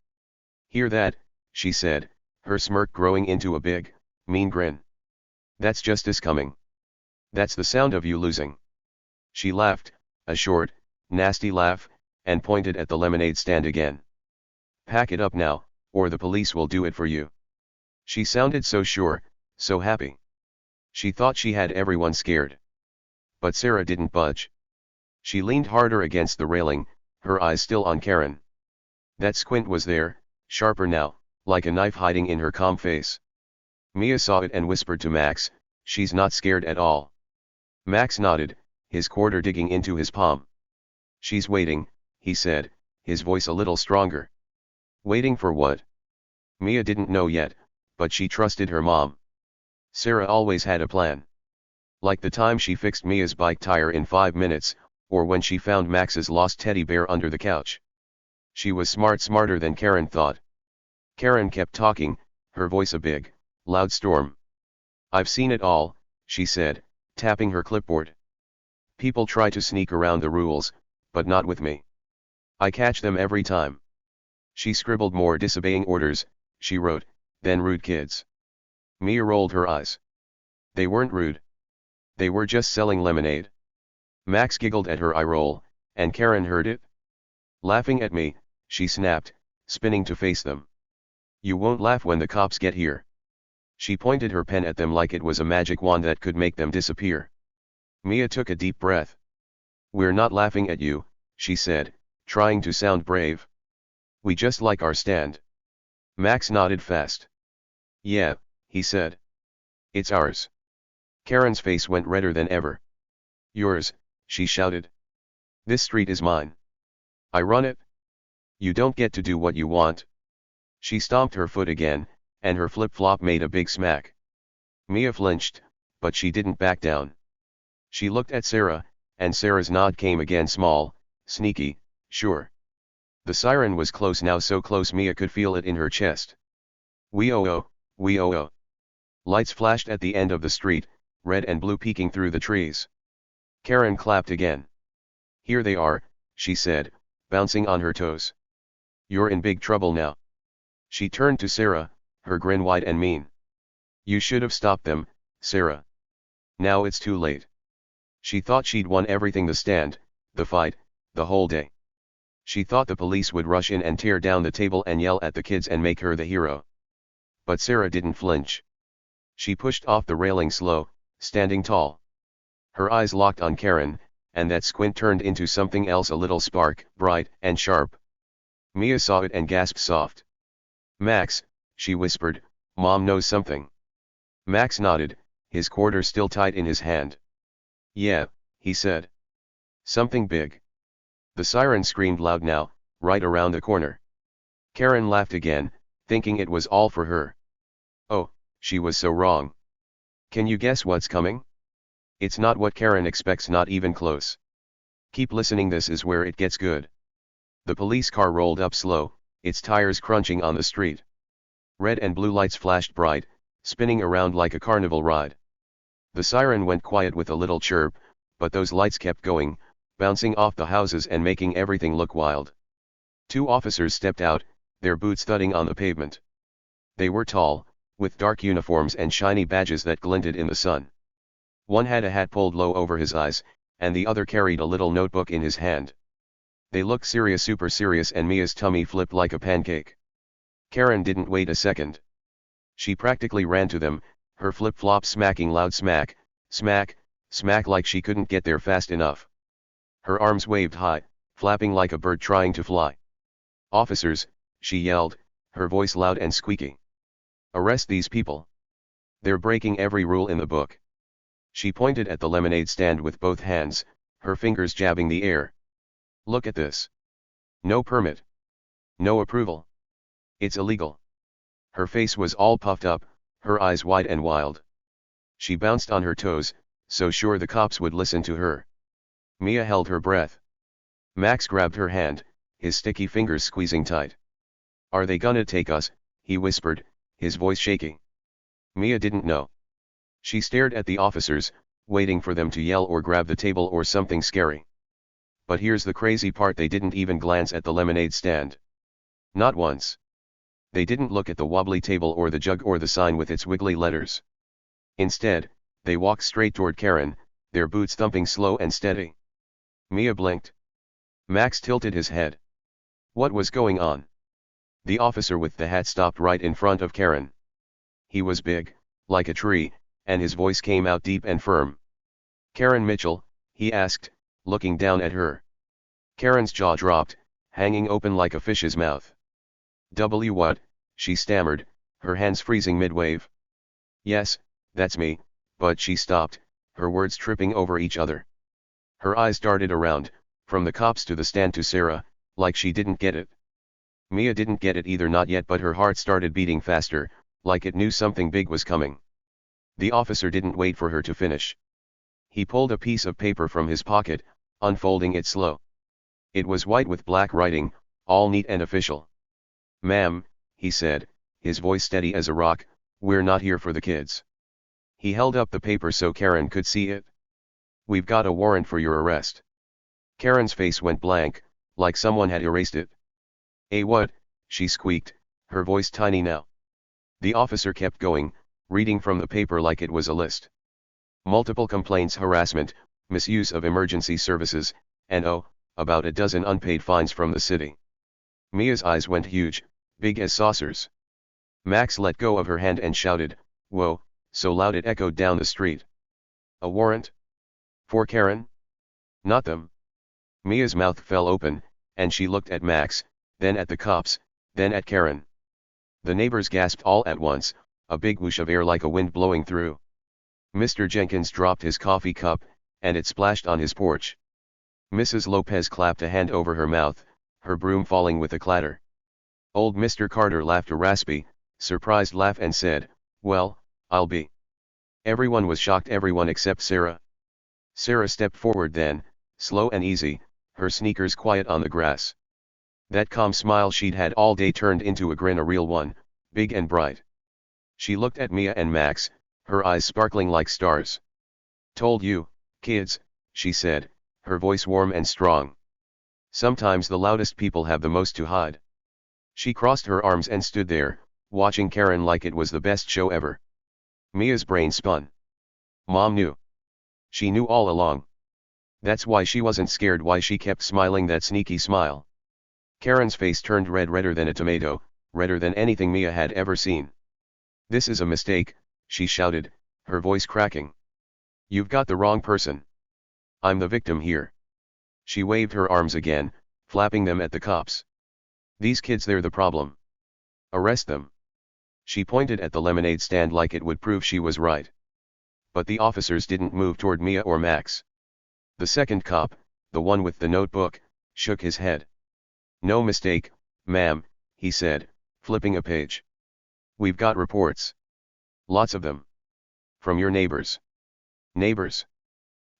"Hear that?" she said, her smirk growing into a big, mean grin. "That's justice coming. That's the sound of you losing." She laughed, a short, nasty laugh, and pointed at the lemonade stand again. "Pack it up now, or the police will do it for you." She sounded so sure, so happy. She thought she had everyone scared. But Sarah didn't budge. She leaned harder against the railing, her eyes still on Karen. That squint was there, sharper now, like a knife hiding in her calm face. Mia saw it and whispered to Max, "She's not scared at all." Max nodded, his quarter digging into his palm. "She's waiting," he said, his voice a little stronger. Waiting for what? Mia didn't know yet, but she trusted her mom. Sarah always had a plan. Like the time she fixed Mia's bike tire in 5 minutes, or when she found Max's lost teddy bear under the couch. She was smart, smarter than Karen thought. Karen kept talking, her voice a big, loud storm. "I've seen it all," she said, tapping her clipboard. "People try to sneak around the rules, but not with me. I catch them every time." She scribbled more, "disobeying orders," she wrote, "then rude kids." Mia rolled her eyes. They weren't rude. They were just selling lemonade. Max giggled at her eye roll, and Karen heard it. "Laughing at me," she snapped, spinning to face them. "You won't laugh when the cops get here." She pointed her pen at them like it was a magic wand that could make them disappear. Mia took a deep breath. "We're not laughing at you," she said, trying to sound brave. "We just like our stand." Max nodded fast. "Yeah," he said. "It's ours." Karen's face went redder than ever. "Yours," she shouted. "This street is mine. I run it. You don't get to do what you want." She stomped her foot again, and her flip-flop made a big smack. Mia flinched, but she didn't back down. She looked at Sarah, and Sarah's nod came again, small, sneaky, sure. The siren was close now, so close Mia could feel it in her chest. "Wee-oh-oh, wee-oh-oh." Lights flashed at the end of the street, red and blue peeking through the trees. Karen clapped again. "Here they are," she said, bouncing on her toes. "You're in big trouble now." She turned to Sarah, her grin wide and mean. "You should have stopped them, Sarah. Now it's too late." She thought she'd won everything, the stand, the fight, the whole day. She thought the police would rush in and tear down the table and yell at the kids and make her the hero. But Sarah didn't flinch. She pushed off the railing slow, standing tall. Her eyes locked on Karen, and that squint turned into something else, a little spark, bright and sharp. Mia saw it and gasped soft. "Max," she whispered, "Mom knows something." Max nodded, his quarter still tight in his hand. "Yeah," he said. "Something big." The siren screamed loud now, right around the corner. Karen laughed again, thinking it was all for her. Oh, she was so wrong. Can you guess what's coming? It's not what Karen expects, not even close. Keep listening, this is where it gets good. The police car rolled up slow, its tires crunching on the street. Red and blue lights flashed bright, spinning around like a carnival ride. The siren went quiet with a little chirp, but those lights kept going, bouncing off the houses and making everything look wild. Two officers stepped out, their boots thudding on the pavement. They were tall, with dark uniforms and shiny badges that glinted in the sun. One had a hat pulled low over his eyes, and the other carried a little notebook in his hand. They looked serious, super serious, and Mia's tummy flipped like a pancake. Karen didn't wait a second. She practically ran to them, her flip-flops smacking loud, smack, smack, smack, like she couldn't get there fast enough. Her arms waved high, flapping like a bird trying to fly. "Officers," she yelled, her voice loud and squeaky. "Arrest these people. They're breaking every rule in the book." She pointed at the lemonade stand with both hands, her fingers jabbing the air. "Look at this. No permit. No approval. It's illegal." Her face was all puffed up, her eyes wide and wild. She bounced on her toes, so sure the cops would listen to her. Mia held her breath. Max grabbed her hand, his sticky fingers squeezing tight. "Are they gonna take us?" he whispered, his voice shaking. Mia didn't know. She stared at the officers, waiting for them to yell or grab the table or something scary. But here's the crazy part, they didn't even glance at the lemonade stand. Not once. They didn't look at the wobbly table or the jug or the sign with its wiggly letters. Instead, they walked straight toward Karen, their boots thumping slow and steady. Mia blinked. Max tilted his head. What was going on? The officer with the hat stopped right in front of Karen. He was big, like a tree, and his voice came out deep and firm. "Karen Mitchell?" he asked, looking down at her. Karen's jaw dropped, hanging open like a fish's mouth. What?" she stammered, her hands freezing mid-wave. "Yes, that's me," but she stopped, her words tripping over each other. Her eyes darted around, from the cops to the stand to Sarah, like she didn't get it. Mia didn't get it either, not yet, but her heart started beating faster, like it knew something big was coming. The officer didn't wait for her to finish. He pulled a piece of paper from his pocket, unfolding it slow. It was white with black writing, all neat and official. "Ma'am," he said, his voice steady as a rock, "we're not here for the kids." He held up the paper so Karen could see it. "We've got a warrant for your arrest." Karen's face went blank, like someone had erased it. "Eh, what?" she squeaked, her voice tiny now. The officer kept going, reading from the paper like it was a list. Multiple complaints, harassment, misuse of emergency services, and about a dozen unpaid fines from the city. Mia's eyes went huge, big as saucers. Max let go of her hand and shouted, "Whoa," so loud it echoed down the street. "A warrant? For Karen? Not them." Mia's mouth fell open, and she looked at Max, then at the cops, then at Karen. The neighbors gasped all at once, a big whoosh of air like a wind blowing through. Mr. Jenkins dropped his coffee cup, and it splashed on his porch. Mrs. Lopez clapped a hand over her mouth, her broom falling with a clatter. Old Mr. Carter laughed a raspy, surprised laugh and said, "Well, I'll be." Everyone was shocked, everyone except Sarah. Sarah stepped forward then, slow and easy, her sneakers quiet on the grass. That calm smile she'd had all day turned into a grin, a real one, big and bright. She looked at Mia and Max, her eyes sparkling like stars. "Told you, kids," she said, her voice warm and strong. "Sometimes the loudest people have the most to hide." She crossed her arms and stood there, watching Karen like it was the best show ever. Mia's brain spun. Mom knew. She knew all along. That's why she wasn't scared, why she kept smiling that sneaky smile. Karen's face turned red, redder than a tomato, redder than anything Mia had ever seen. "This is a mistake," she shouted, her voice cracking. You've got the wrong person. I'm the victim here. She waved her arms again, flapping them at the cops. These kids, they're the problem. Arrest them. She pointed at the lemonade stand like it would prove she was right. But the officers didn't move toward Mia or Max. The second cop, the one with the notebook, shook his head. No mistake, ma'am, he said, flipping a page. We've got reports. Lots of them. From your neighbors. Neighbors?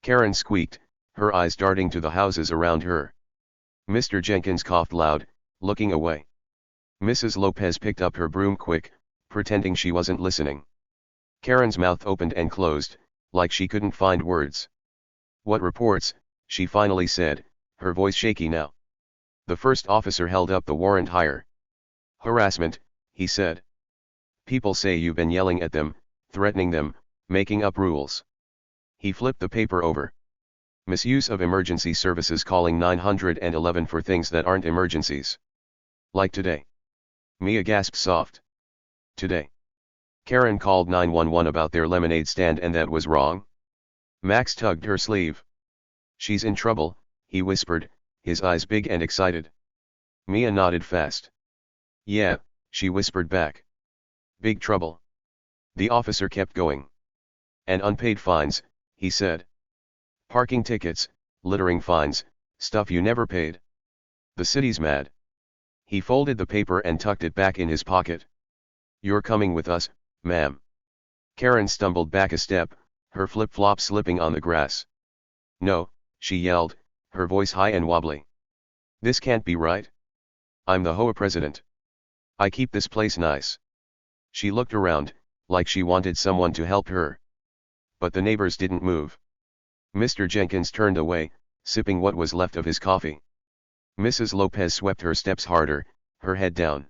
Karen squeaked, her eyes darting to the houses around her. Mr. Jenkins coughed loud, looking away. Mrs. Lopez picked up her broom quick, pretending she wasn't listening. Karen's mouth opened and closed, like she couldn't find words. What reports? She finally said, her voice shaky now. The first officer held up the warrant higher. Harassment, he said. People say you've been yelling at them, threatening them, making up rules. He flipped the paper over. Misuse of emergency services, calling 911 for things that aren't emergencies. Like today. Mia gasped soft. Today. Karen called 911 about their lemonade stand and that was wrong? Max tugged her sleeve. She's in trouble, he whispered, his eyes big and excited. Mia nodded fast. Yeah, she whispered back. Big trouble. The officer kept going. And unpaid fines, he said. Parking tickets, littering fines, stuff you never paid. The city's mad. He folded the paper and tucked it back in his pocket. You're coming with us, ma'am. Karen stumbled back a step, her flip-flop slipping on the grass. No, she yelled, her voice high and wobbly. This can't be right. I'm the HOA president. I keep this place nice. She looked around, like she wanted someone to help her. But the neighbors didn't move. Mr. Jenkins turned away, sipping what was left of his coffee. Mrs. Lopez swept her steps harder, her head down.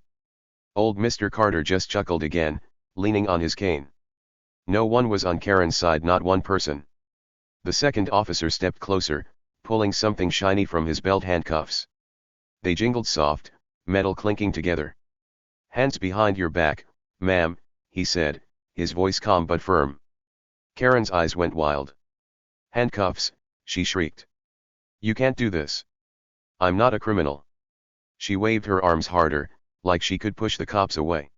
Old Mr. Carter just chuckled again, leaning on his cane. No one was on Karen's side, not one person. The second officer stepped closer, pulling something shiny from his belt, handcuffs. They jingled soft, metal clinking together. Hands behind your back, ma'am, he said, his voice calm but firm. Karen's eyes went wild. Handcuffs, she shrieked. You can't do this. I'm not a criminal. She waved her arms harder, like she could push the cops away.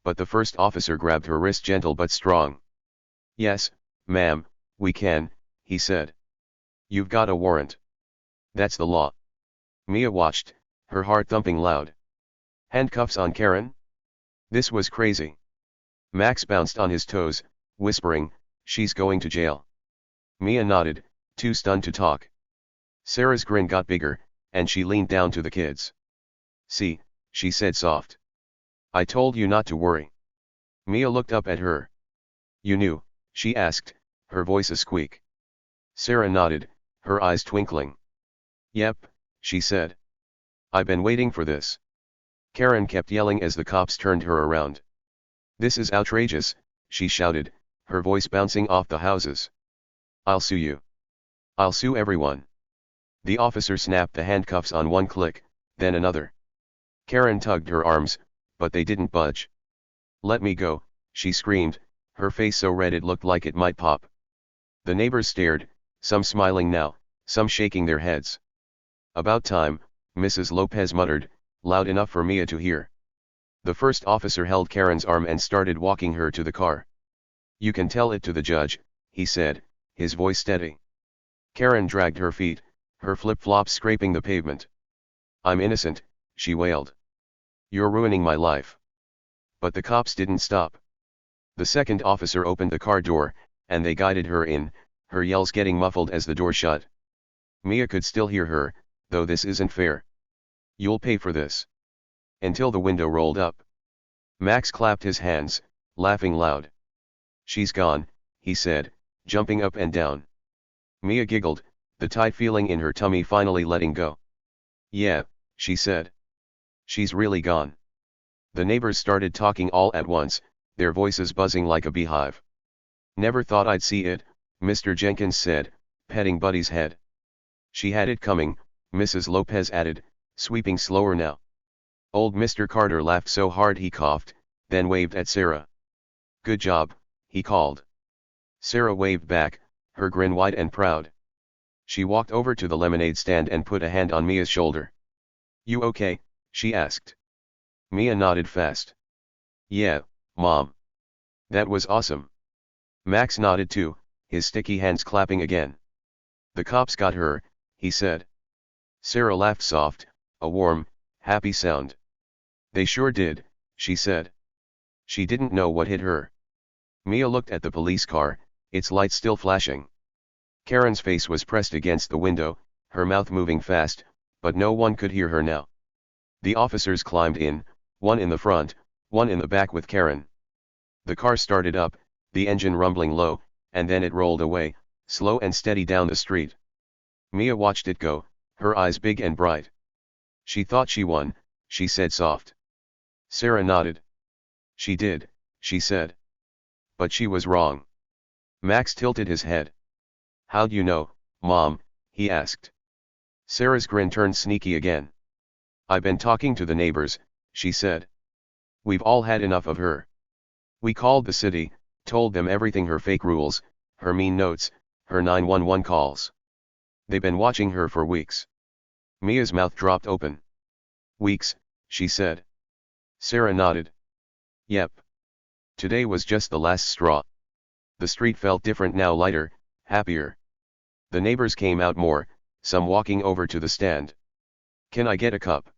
But the first officer grabbed her wrist, gentle but strong. Yes, ma'am, we can, he said. You've got a warrant. That's the law. Mia watched, her heart thumping loud. Handcuffs on Karen? This was crazy. Max bounced on his toes, whispering, she's going to jail. Mia nodded, too stunned to talk. Sarah's grin got bigger, and she leaned down to the kids. See, she said soft. I told you not to worry. Mia looked up at her. You knew, she asked, her voice a squeak. Sarah nodded, her eyes twinkling. Yep, she said. I've been waiting for this. Karen kept yelling as the cops turned her around. This is outrageous, she shouted, her voice bouncing off the houses. I'll sue you. I'll sue everyone. The officer snapped the handcuffs on one click, then another. Karen tugged her arms, but they didn't budge. Let me go, she screamed, her face so red it looked like it might pop. The neighbors stared, some smiling now, some shaking their heads. About time, Mrs. Lopez muttered, loud enough for Mia to hear. The first officer held Karen's arm and started walking her to the car. You can tell it to the judge, he said, his voice steady. Karen dragged her feet, her flip-flops scraping the pavement. I'm innocent, she wailed. You're ruining my life. But the cops didn't stop. The second officer opened the car door, and they guided her in, her yells getting muffled as the door shut. Mia could still hear her, though this isn't fair. You'll pay for this. Until the window rolled up. Max clapped his hands, laughing loud. She's gone, he said, jumping up and down. Mia giggled, the tight feeling in her tummy finally letting go. Yeah, she said. She's really gone. The neighbors started talking all at once, their voices buzzing like a beehive. Never thought I'd see it, Mr. Jenkins said, petting Buddy's head. She had it coming, Mrs. Lopez added, sweeping slower now. Old Mr. Carter laughed so hard he coughed, then waved at Sarah. Good job, he called. Sarah waved back, her grin wide and proud. She walked over to the lemonade stand and put a hand on Mia's shoulder. "You okay?" she asked. Mia nodded fast. "Yeah, Mom. That was awesome." Max nodded too, his sticky hands clapping again. "The cops got her," he said. Sarah laughed soft, a warm, happy sound. "They sure did," she said. She didn't know what hit her. Mia looked at the police car, its lights still flashing. Karen's face was pressed against the window, her mouth moving fast, but no one could hear her now. The officers climbed in, one in the front, one in the back with Karen. The car started up, the engine rumbling low, and then it rolled away, slow and steady down the street. Mia watched it go, her eyes big and bright. "She thought she won," she said soft. Sarah nodded. "She did," she said. "But she was wrong." Max tilted his head. "How'd you know, Mom?" he asked. Sarah's grin turned sneaky again. "I've been talking to the neighbors," she said. "We've all had enough of her. We called the city, told them everything, her fake rules, her mean notes, her 911 calls. They've been watching her for weeks." Mia's mouth dropped open. "Weeks," she said. Sarah nodded. "Yep. Today was just the last straw." The street felt different now, lighter, happier. The neighbors came out more, some walking over to the stand. "Can I get a cup?"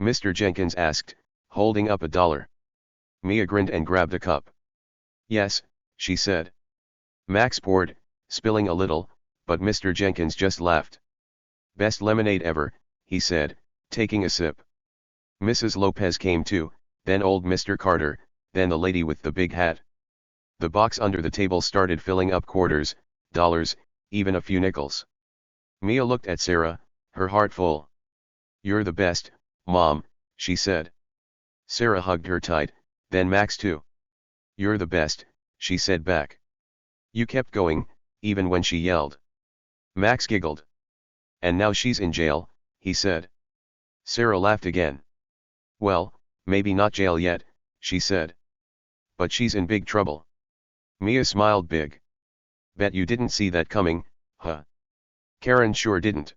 Mr. Jenkins asked, holding up $1. Mia grinned and grabbed a cup. "Yes," she said. Max poured, spilling a little, but Mr. Jenkins just laughed. "Best lemonade ever," he said, taking a sip. Mrs. Lopez came too, then old Mr. Carter, then the lady with the big hat. The box under the table started filling up, quarters, dollars, even a few nickels. Mia looked at Sarah, her heart full. "You're the best, Mom," she said. Sarah hugged her tight, then Max too. "You're the best," she said back. "You kept going, even when she yelled." Max giggled. "And now she's in jail," he said. Sarah laughed again. "Well, maybe not jail yet," she said. "But she's in big trouble." Mia smiled big. "Bet you didn't see that coming, huh?" "Karen sure didn't."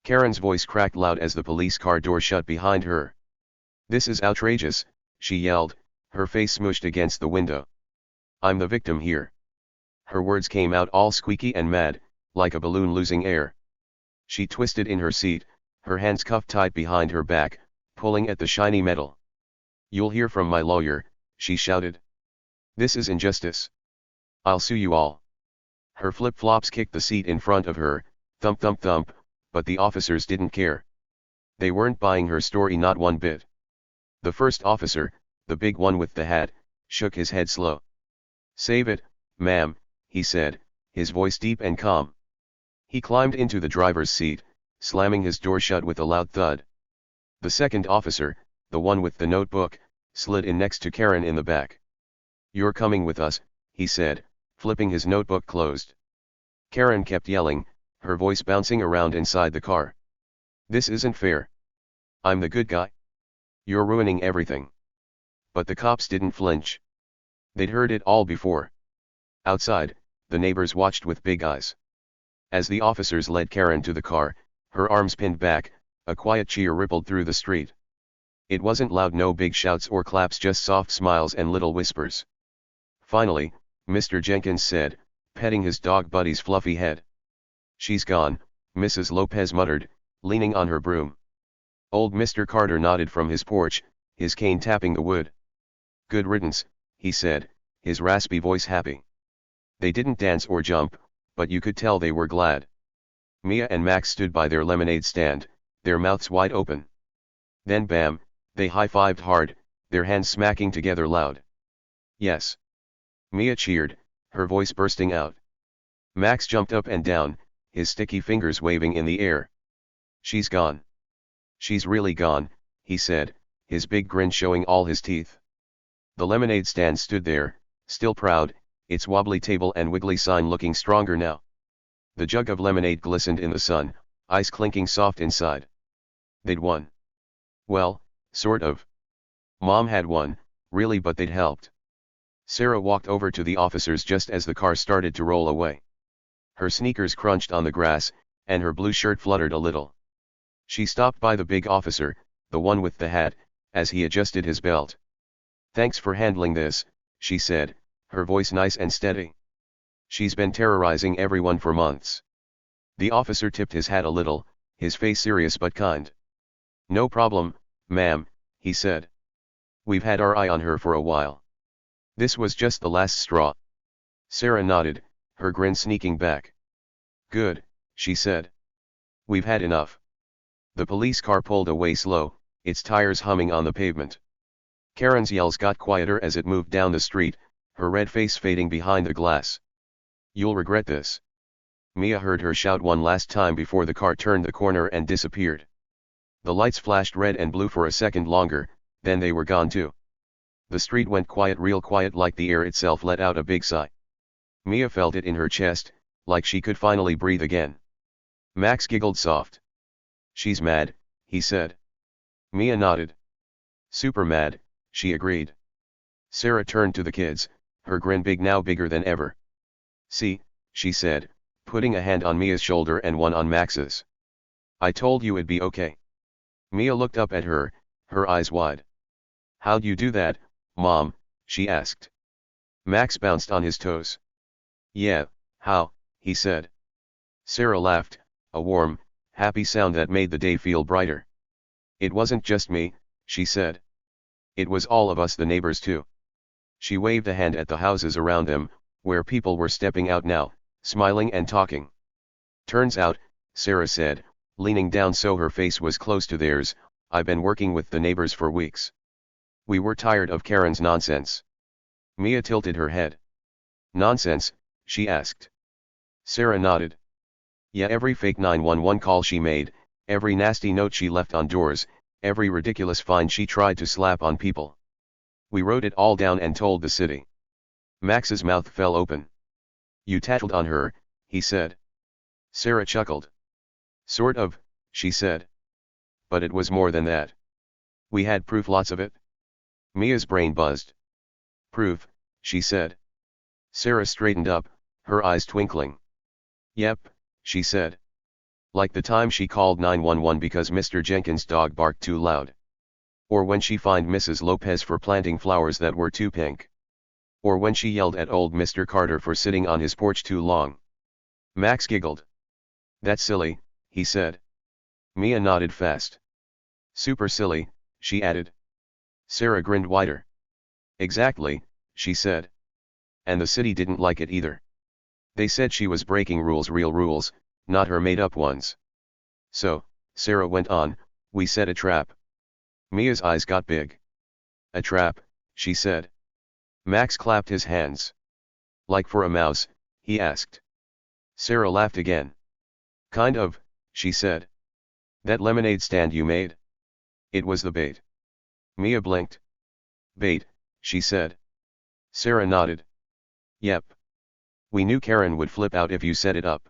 Karen's voice cracked loud as the police car door shut behind her. "This is outrageous," she yelled, her face smooshed against the window. "I'm the victim here." Her words came out all squeaky and mad, like a balloon losing air. She twisted in her seat, her hands cuffed tight behind her back, pulling at the shiny metal. "You'll hear from my lawyer," she shouted. "This is injustice. I'll sue you all." Her flip-flops kicked the seat in front of her, thump thump thump, but the officers didn't care. They weren't buying her story, not one bit. The first officer, the big one with the hat, shook his head slow. "Save it, ma'am," he said, his voice deep and calm. He climbed into the driver's seat, slamming his door shut with a loud thud. The second officer, the one with the notebook, slid in next to Karen in the back. "You're coming with us," he said, flipping his notebook closed. Karen kept yelling, her voice bouncing around inside the car. "This isn't fair. I'm the good guy. You're ruining everything." But the cops didn't flinch. They'd heard it all before. Outside, the neighbors watched with big eyes. As the officers led Karen to the car, her arms pinned back, a quiet cheer rippled through the street. It wasn't loud, no big shouts or claps, just soft smiles and little whispers. Finally, Mr. Jenkins said, petting his dog Buddy's fluffy head. "She's gone," Mrs. Lopez muttered, leaning on her broom. Old Mr. Carter nodded from his porch, his cane tapping the wood. "Good riddance," he said, his raspy voice happy. They didn't dance or jump, but you could tell they were glad. Mia and Max stood by their lemonade stand, their mouths wide open. Then bam, they high-fived hard, their hands smacking together loud. "Yes!" Mia cheered, her voice bursting out. Max jumped up and down, his sticky fingers waving in the air. "She's gone. She's really gone," he said, his big grin showing all his teeth. The lemonade stand stood there, still proud, its wobbly table and wiggly sign looking stronger now. The jug of lemonade glistened in the sun, ice clinking soft inside. They'd won. Well, sort of. Mom had won, really, but they'd helped. Sarah walked over to the officers just as the car started to roll away. Her sneakers crunched on the grass, and her blue shirt fluttered a little. She stopped by the big officer, the one with the hat, as he adjusted his belt. "Thanks for handling this," she said, her voice nice and steady. "She's been terrorizing everyone for months." The officer tipped his hat a little, his face serious but kind. "No problem, ma'am," he said. "We've had our eye on her for a while. This was just the last straw." Sarah nodded, her grin sneaking back. "Good," she said. "We've had enough." The police car pulled away slow, its tires humming on the pavement. Karen's yells got quieter as it moved down the street, her red face fading behind the glass. "You'll regret this." Mia heard her shout one last time before the car turned the corner and disappeared. The lights flashed red and blue for a second longer, then they were gone too. The street went quiet, real quiet, like the air itself let out a big sigh. Mia felt it in her chest, like she could finally breathe again. Max giggled soft. "She's mad," he said. Mia nodded. "Super mad," she agreed. Sarah turned to the kids, her grin big, now bigger than ever. "See," she said, putting a hand on Mia's shoulder and one on Max's. "I told you it'd be okay." Mia looked up at her, her eyes wide. "How'd you do that, Mom?" she asked. Max bounced on his toes. "Yeah, how?" he said. Sarah laughed, a warm, happy sound that made the day feel brighter. "It wasn't just me," she said. "It was all of us, the neighbors too." She waved a hand at the houses around them, where people were stepping out now, smiling and talking. "Turns out," Sarah said, leaning down so her face was close to theirs, "I've been working with the neighbors for weeks. We were tired of Karen's nonsense." Mia tilted her head. "Nonsense?" she asked. Sarah nodded. "Yeah, every fake 911 call she made, every nasty note she left on doors, every ridiculous fine she tried to slap on people. We wrote it all down and told the city." Max's mouth fell open. "You tattled on her," he said. Sarah chuckled. "Sort of," she said. "But it was more than that. We had proof, lots of it." Mia's brain buzzed. "Proof?" she said. Sarah straightened up, her eyes twinkling. "Yep," she said. "Like the time she called 911 because Mr. Jenkins' dog barked too loud. Or when she fined Mrs. Lopez for planting flowers that were too pink. Or when she yelled at old Mr. Carter for sitting on his porch too long." Max giggled. "That's silly," he said. Mia nodded fast. "Super silly," she added. Sarah grinned wider. "Exactly," she said. "And the city didn't like it either. They said she was breaking rules, real rules, not her made-up ones. So," Sarah went on, "we set a trap." Mia's eyes got big. "A trap?" she said. Max clapped his hands. "Like for a mouse?" he asked. Sarah laughed again. "Kind of," she said. "That lemonade stand you made? It was the bait." Mia blinked. "Bait," she said. Sarah nodded. "Yep. We knew Karen would flip out if you set it up.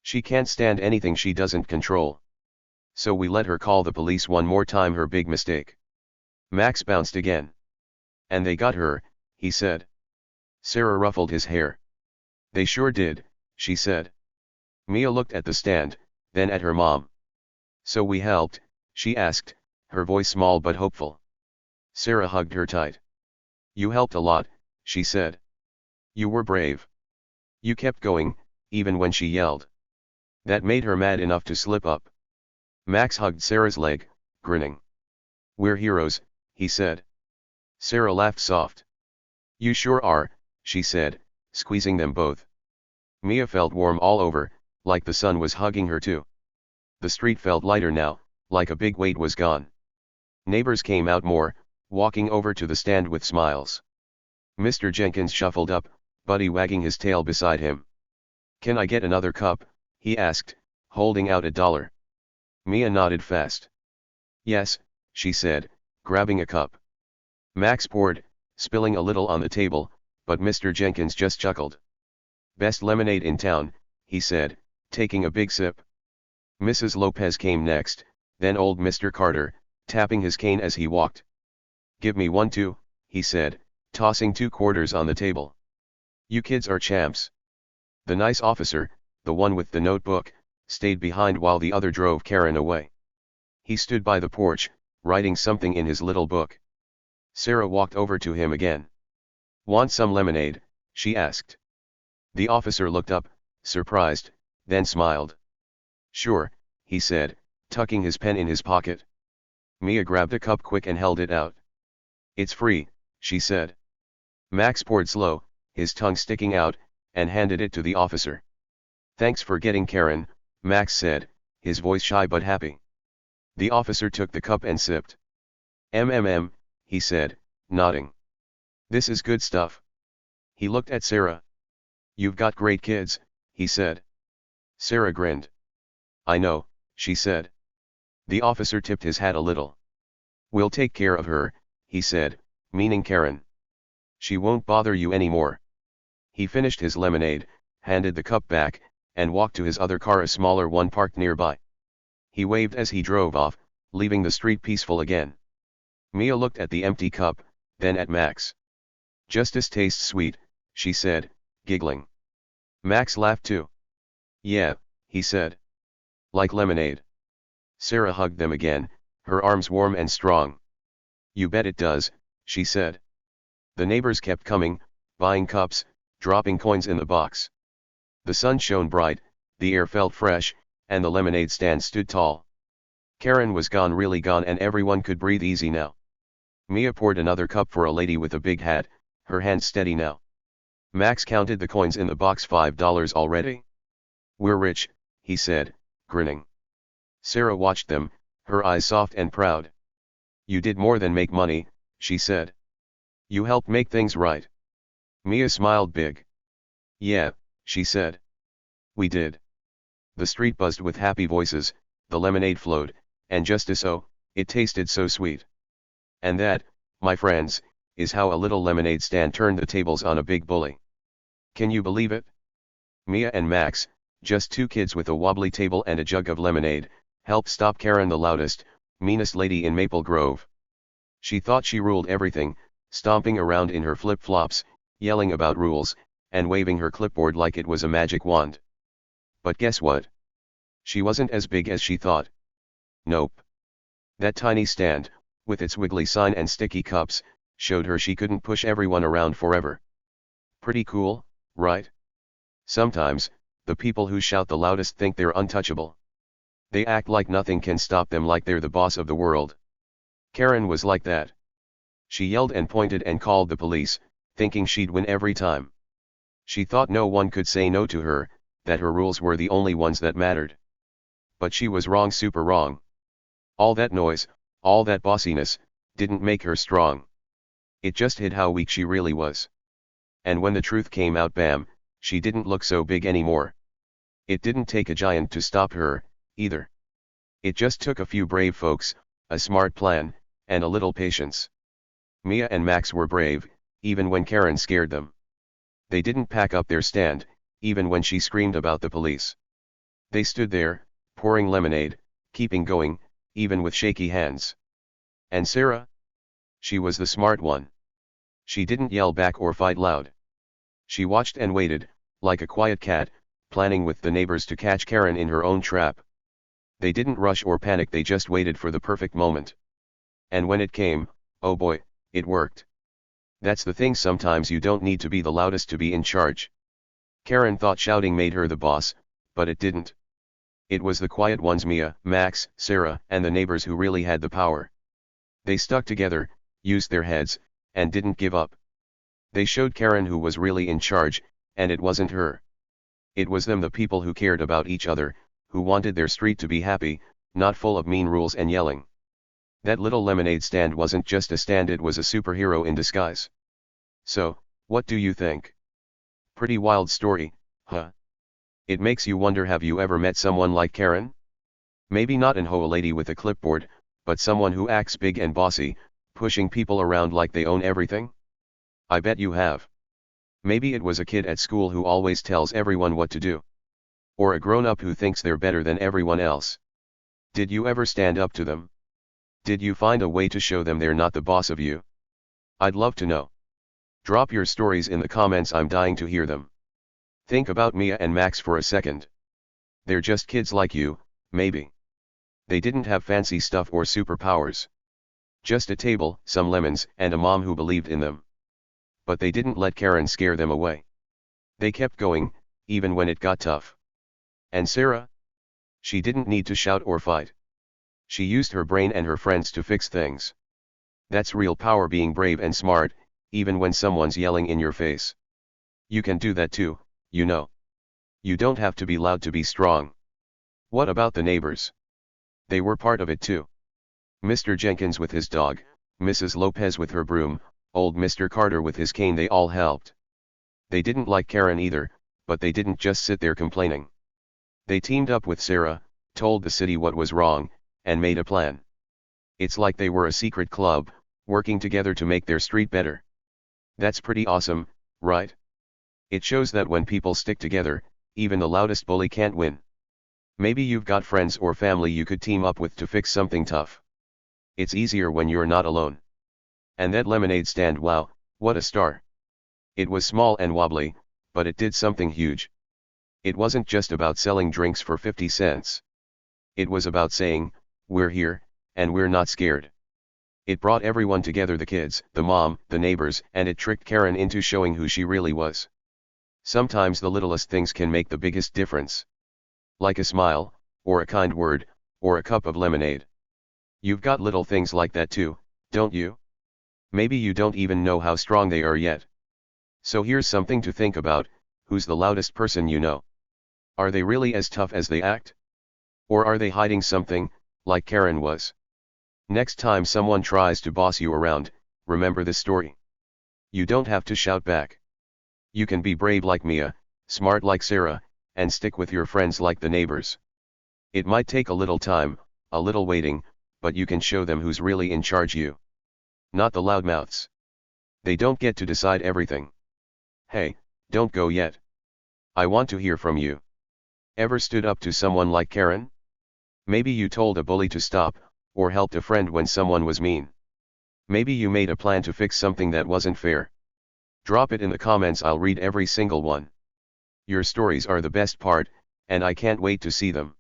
She can't stand anything she doesn't control. So we let her call the police one more time, her big mistake." Max bounced again. "And they got her," he said. Sarah ruffled his hair. "They sure did," she said. Mia looked at the stand, then at her mom. "So we helped?" she asked, her voice small but hopeful. Sarah hugged her tight. "You helped a lot," she said. "You were brave. You kept going, even when she yelled. That made her mad enough to slip up." Max hugged Sarah's leg, grinning. "We're heroes," he said. Sarah laughed soft. "You sure are," she said, squeezing them both. Mia felt warm all over, like the sun was hugging her too. The street felt lighter now, like a big weight was gone. Neighbors came out more, walking over to the stand with smiles. Mr. Jenkins shuffled up, Buddy wagging his tail beside him. "Can I get another cup?" he asked, holding out $1. Mia nodded fast. "Yes," she said, grabbing a cup. Max poured, spilling a little on the table, but Mr. Jenkins just chuckled. "Best lemonade in town," he said, taking a big sip. Mrs. Lopez came next, then old Mr. Carter, tapping his cane as he walked. "Give me one too," he said, tossing 2 quarters on the table. "You kids are champs." The nice officer, the one with the notebook, stayed behind while the other drove Karen away. He stood by the porch, writing something in his little book. Sarah walked over to him again. "Want some lemonade?" she asked. The officer looked up, surprised, then smiled. "Sure," he said, tucking his pen in his pocket. Mia grabbed a cup quick and held it out. "It's free," she said. Max poured slow, his tongue sticking out, and handed it to the officer. "Thanks for getting Karen," Max said, his voice shy but happy. The officer took the cup and sipped. He said, nodding. "This is good stuff." He looked at Sarah. "You've got great kids," he said. Sarah grinned. "I know," she said. The officer tipped his hat a little. "We'll take care of her," he said, meaning Karen. "She won't bother you anymore." He finished his lemonade, handed the cup back, and walked to his other car, a smaller one parked nearby. He waved as he drove off, leaving the street peaceful again. Mia looked at the empty cup, then at Max. "Justice tastes sweet," she said, giggling. Max laughed too. "Yeah," he said. "Like lemonade." Sarah hugged them again, her arms warm and strong. "You bet it does," she said. The neighbors kept coming, buying cups, dropping coins in the box. The sun shone bright, the air felt fresh, and the lemonade stand stood tall. Karen was gone, really gone, and everyone could breathe easy now. Mia poured another cup for a lady with a big hat, her hands steady now. Max counted the coins in the box. $5 already. "We're rich," he said, grinning. Sarah watched them, her eyes soft and proud. "You did more than make money," she said. "You helped make things right." Mia smiled big. "Yeah," she said. "We did." The street buzzed with happy voices, the lemonade flowed, and justice, oh, it tasted so sweet. And that, my friends, is how a little lemonade stand turned the tables on a big bully. Can you believe it? Mia and Max, just 2 kids with a wobbly table and a jug of lemonade, helped stop Karen, the loudest, meanest lady in Maple Grove. She thought she ruled everything, stomping around in her flip-flops, yelling about rules, and waving her clipboard like it was a magic wand. But guess what? She wasn't as big as she thought. Nope. That tiny stand, with its wiggly sign and sticky cups, showed her she couldn't push everyone around forever. Pretty cool, right? Sometimes, the people who shout the loudest think they're untouchable. They act like nothing can stop them, like they're the boss of the world. Karen was like that. She yelled and pointed and called the police, thinking she'd win every time. She thought no one could say no to her, that her rules were the only ones that mattered. But she was wrong, super wrong. All that noise, all that bossiness, didn't make her strong. It just hid how weak she really was. And when the truth came out, bam, she didn't look so big anymore. It didn't take a giant to stop her, either. It just took a few brave folks, a smart plan, and a little patience. Mia and Max were brave, even when Karen scared them. They didn't pack up their stand, even when she screamed about the police. They stood there, pouring lemonade, keeping going, even with shaky hands. And Sarah? She was the smart one. She didn't yell back or fight loud. She watched and waited, like a quiet cat, planning with the neighbors to catch Karen in her own trap. They didn't rush or panic, they just waited for the perfect moment. And when it came, oh boy, it worked. That's the thing, sometimes you don't need to be the loudest to be in charge. Karen thought shouting made her the boss, but it didn't. It was the quiet ones, Mia, Max, Sarah, and the neighbors, who really had the power. They stuck together, used their heads, and didn't give up. They showed Karen who was really in charge, and it wasn't her. It was them, the people who cared about each other, who wanted their street to be happy, not full of mean rules and yelling. That little lemonade stand wasn't just a stand, it was a superhero in disguise. So, what do you think? Pretty wild story, huh? It makes you wonder, have you ever met someone like Karen? Maybe not an HOA lady with a clipboard, but someone who acts big and bossy, pushing people around like they own everything? I bet you have. Maybe it was a kid at school who always tells everyone what to do. Or a grown-up who thinks they're better than everyone else. Did you ever stand up to them? Did you find a way to show them they're not the boss of you? I'd love to know. Drop your stories in the comments, I'm dying to hear them. Think about Mia and Max for a second. They're just kids like you, maybe. They didn't have fancy stuff or superpowers. Just a table, some lemons, and a mom who believed in them. But they didn't let Karen scare them away. They kept going, even when it got tough. And Sarah? She didn't need to shout or fight. She used her brain and her friends to fix things. That's real power, being brave and smart, even when someone's yelling in your face. You can do that too, you know. You don't have to be loud to be strong. What about the neighbors? They were part of it too. Mr. Jenkins with his dog, Mrs. Lopez with her broom, old Mr. Carter with his cane, they all helped. They didn't like Karen either, but they didn't just sit there complaining. They teamed up with Sarah, told the city what was wrong, and made a plan. It's like they were a secret club, working together to make their street better. That's pretty awesome, right? It shows that when people stick together, even the loudest bully can't win. Maybe you've got friends or family you could team up with to fix something tough. It's easier when you're not alone. And that lemonade stand, wow, what a star. It was small and wobbly, but it did something huge. It wasn't just about selling drinks for 50 cents. It was about saying, we're here, and we're not scared. It brought everyone together, the kids, the mom, the neighbors, and it tricked Karen into showing who she really was. Sometimes the littlest things can make the biggest difference. Like a smile, or a kind word, or a cup of lemonade. You've got little things like that too, don't you? Maybe you don't even know how strong they are yet. So here's something to think about: who's the loudest person you know? Are they really as tough as they act? Or are they hiding something, like Karen was? Next time someone tries to boss you around, remember this story. You don't have to shout back. You can be brave like Mia, smart like Sarah, and stick with your friends like the neighbors. It might take a little time, a little waiting, but you can show them who's really in charge, you. Not the loudmouths. They don't get to decide everything. Hey, don't go yet. I want to hear from you. Ever stood up to someone like Karen? Maybe you told a bully to stop, or helped a friend when someone was mean. Maybe you made a plan to fix something that wasn't fair. Drop it in the comments, I'll read every single one. Your stories are the best part, and I can't wait to see them.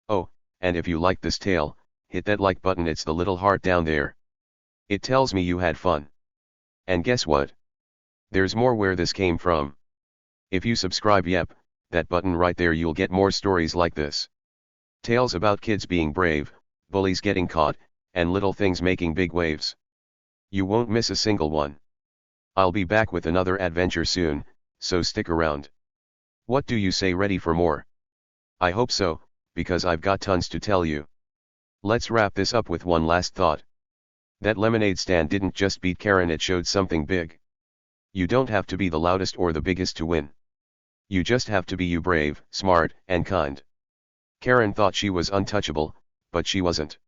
Oh, and if you liked this tale, hit that like button, it's the little heart down there. It tells me you had fun. And guess what? There's more where this came from. If you subscribe, yep, that button right there, you'll get more stories like this. Tales about kids being brave, bullies getting caught, and little things making big waves. You won't miss a single one. I'll be back with another adventure soon, so stick around. What do you say, ready for more? I hope so, because I've got tons to tell you. Let's wrap this up with one last thought. That lemonade stand didn't just beat Karen, it showed something big. You don't have to be the loudest or the biggest to win. You just have to be you, brave, smart, and kind. Karen thought she was untouchable, but she wasn't.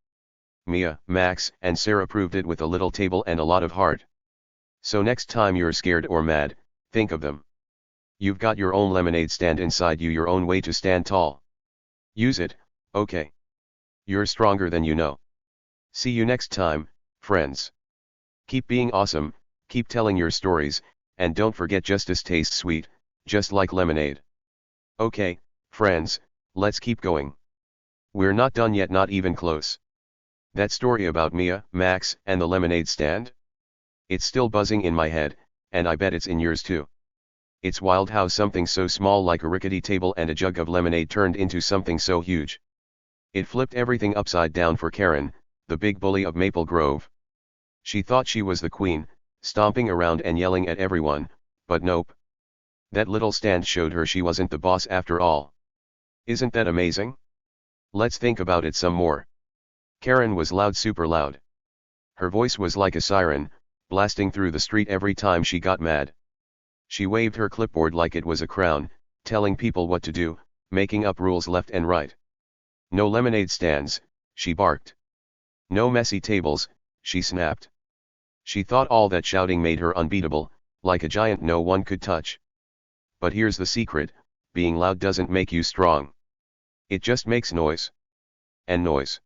Mia, Max, and Sarah proved it with a little table and a lot of heart. So next time you're scared or mad, think of them. You've got your own lemonade stand inside you, your own way to stand tall. Use it, okay? You're stronger than you know. See you next time, friends. Keep being awesome, keep telling your stories, and don't forget, justice tastes sweet, just like lemonade. Okay, friends, let's keep going. We're not done yet, not even close. That story about Mia, Max, and the lemonade stand? It's still buzzing in my head, and I bet it's in yours too. It's wild how something so small like a rickety table and a jug of lemonade turned into something so huge. It flipped everything upside down for Karen, the big bully of Maple Grove. She thought she was the queen, stomping around and yelling at everyone, but nope. That little stand showed her she wasn't the boss after all. Isn't that amazing? Let's think about it some more. Karen was loud, super loud. Her voice was like a siren, blasting through the street every time she got mad. She waved her clipboard like it was a crown, telling people what to do, making up rules left and right. No lemonade stands, she barked. No messy tables, she snapped. She thought all that shouting made her unbeatable, like a giant no one could touch. But here's the secret: being loud doesn't make you strong. It just makes noise. And noise.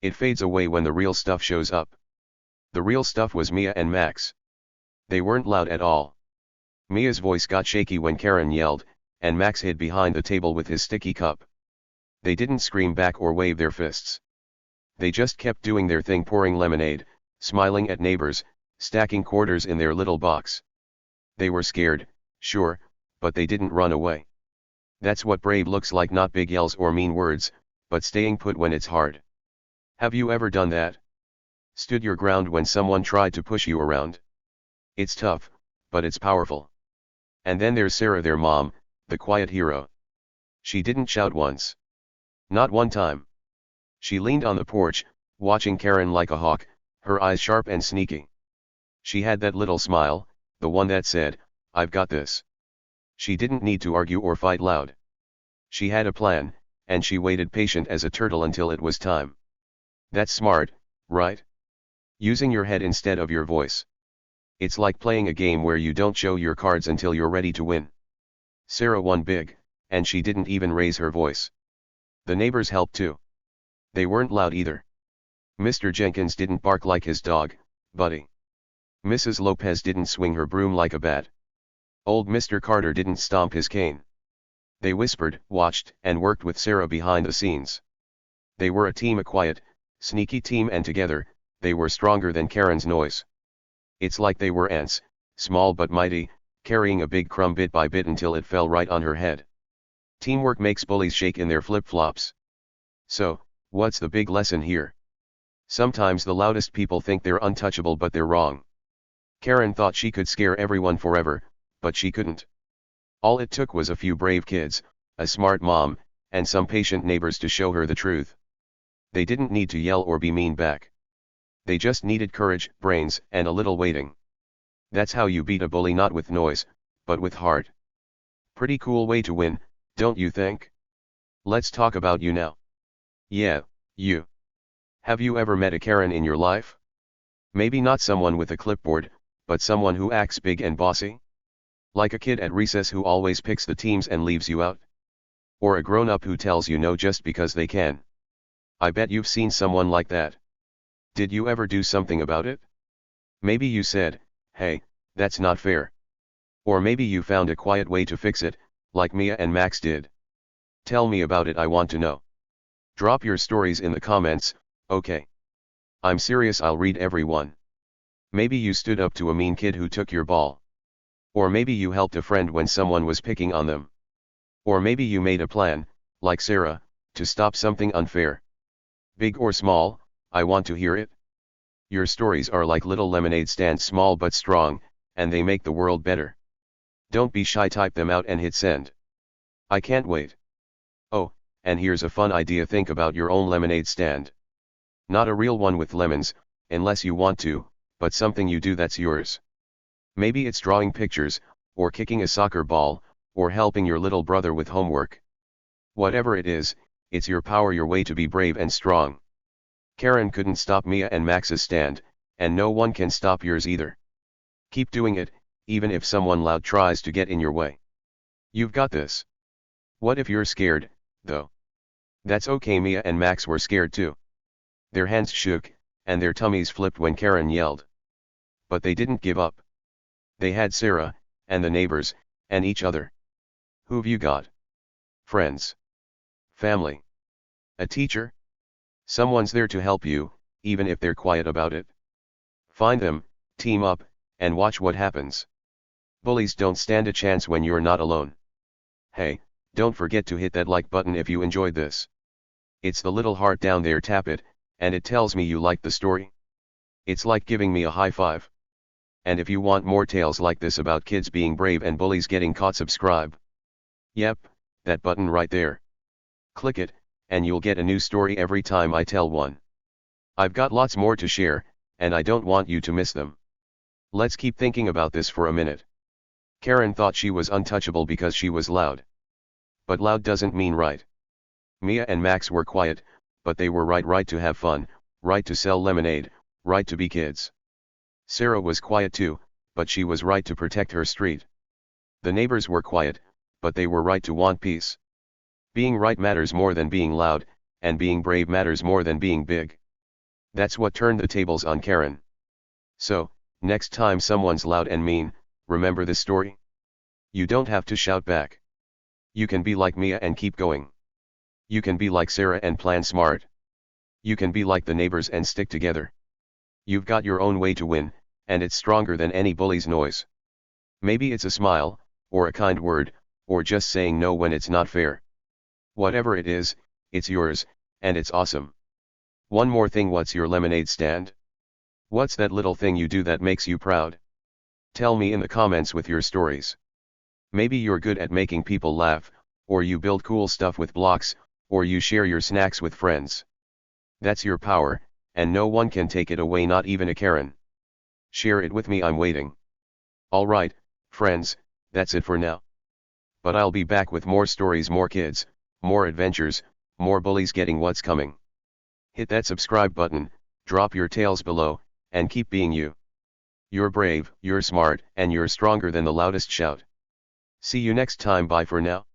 It fades away when the real stuff shows up. The real stuff was Mia and Max. They weren't loud at all. Mia's voice got shaky when Karen yelled, and Max hid behind the table with his sticky cup. They didn't scream back or wave their fists. They just kept doing their thing, pouring lemonade, smiling at neighbors, stacking quarters in their little box. They were scared, sure, but they didn't run away. That's what brave looks like, not big yells or mean words, but staying put when it's hard. Have you ever done that? Stood your ground when someone tried to push you around? It's tough, but it's powerful. And then there's Sarah, their mom, the quiet hero. She didn't shout once. Not one time. She leaned on the porch, watching Karen like a hawk, her eyes sharp and sneaky. She had that little smile, the one that said, "I've got this." She didn't need to argue or fight loud. She had a plan, and she waited patient as a turtle until it was time. That's smart, right? Using your head instead of your voice. It's like playing a game where you don't show your cards until you're ready to win. Sarah won big, and she didn't even raise her voice. The neighbors helped too. They weren't loud either. Mr. Jenkins didn't bark like his dog, Buddy. Mrs. Lopez didn't swing her broom like a bat. Old Mr. Carter didn't stomp his cane. They whispered, watched, and worked with Sarah behind the scenes. They were a team, a quiet, sneaky team, and together, they were stronger than Karen's noise. It's like they were ants, small but mighty, carrying a big crumb bit by bit until it fell right on her head. Teamwork makes bullies shake in their flip-flops. So, what's the big lesson here? Sometimes the loudest people think they're untouchable, but they're wrong. Karen thought she could scare everyone forever, but she couldn't. All it took was a few brave kids, a smart mom, and some patient neighbors to show her the truth. They didn't need to yell or be mean back. They just needed courage, brains, and a little waiting. That's how you beat a bully, not with noise, but with heart. Pretty cool way to win, don't you think? Let's talk about you now. Yeah, you. Have you ever met a Karen in your life? Maybe not someone with a clipboard, but someone who acts big and bossy? Like a kid at recess who always picks the teams and leaves you out? Or a grown-up who tells you no just because they can? I bet you've seen someone like that. Did you ever do something about it? Maybe you said, "Hey, that's not fair." Or maybe you found a quiet way to fix it, like Mia and Max did. Tell me about it, I want to know. Drop your stories in the comments, okay? I'm serious, I'll read every one. Maybe you stood up to a mean kid who took your ball. Or maybe you helped a friend when someone was picking on them. Or maybe you made a plan, like Sarah, to stop something unfair. Big or small, I want to hear it. Your stories are like little lemonade stands, small but strong, and they make the world better. Don't be shy, type them out and hit send. I can't wait. Oh, and here's a fun idea, think about your own lemonade stand. Not a real one with lemons, unless you want to, but something you do that's yours. Maybe it's drawing pictures, or kicking a soccer ball, or helping your little brother with homework. Whatever it is, it's your power, your way to be brave and strong. Karen couldn't stop Mia and Max's stand, and no one can stop yours either. Keep doing it, even if someone loud tries to get in your way. You've got this. What if you're scared, though? That's okay, Mia and Max were scared too. Their hands shook, and their tummies flipped when Karen yelled. But they didn't give up. They had Sarah, and the neighbors, and each other. Who've you got? Friends. Family. A teacher? Someone's there to help you, even if they're quiet about it. Find them, team up, and watch what happens. Bullies don't stand a chance when you're not alone. Hey, don't forget to hit that like button if you enjoyed this. It's the little heart down there, tap it, and it tells me you liked the story. It's like giving me a high five. And if you want more tales like this about kids being brave and bullies getting caught, subscribe. Yep, that button right there. Click it, and you'll get a new story every time I tell one. I've got lots more to share, and I don't want you to miss them. Let's keep thinking about this for a minute. Karen thought she was untouchable because she was loud. But loud doesn't mean right. Mia and Max were quiet, but they were right to have fun, right to sell lemonade, right to be kids. Sarah was quiet too, but she was right to protect her street. The neighbors were quiet, but they were right to want peace. Being right matters more than being loud, and being brave matters more than being big. That's what turned the tables on Karen. So, Next time someone's loud and mean, remember this story. You don't have to shout back. You can be like Mia and keep going. You can be like Sarah and plan smart. You can be like the neighbors and stick together. You've got your own way to win, and it's stronger than any bully's noise. Maybe it's a smile, or a kind word, or just saying no when it's not fair. Whatever it is, it's yours, and it's awesome. One more thing, what's your lemonade stand? What's that little thing you do that makes you proud? Tell me in the comments with your stories. Maybe you're good at making people laugh, or you build cool stuff with blocks, or you share your snacks with friends. That's your power, and no one can take it away, not even a Karen. Share it with me, I'm waiting. Alright, friends, that's it for now. But I'll be back with more stories, more kids, more adventures, more bullies getting what's coming. Hit that subscribe button, drop your tails below, and keep being you. You're brave, you're smart, and you're stronger than the loudest shout. See you next time, bye for now.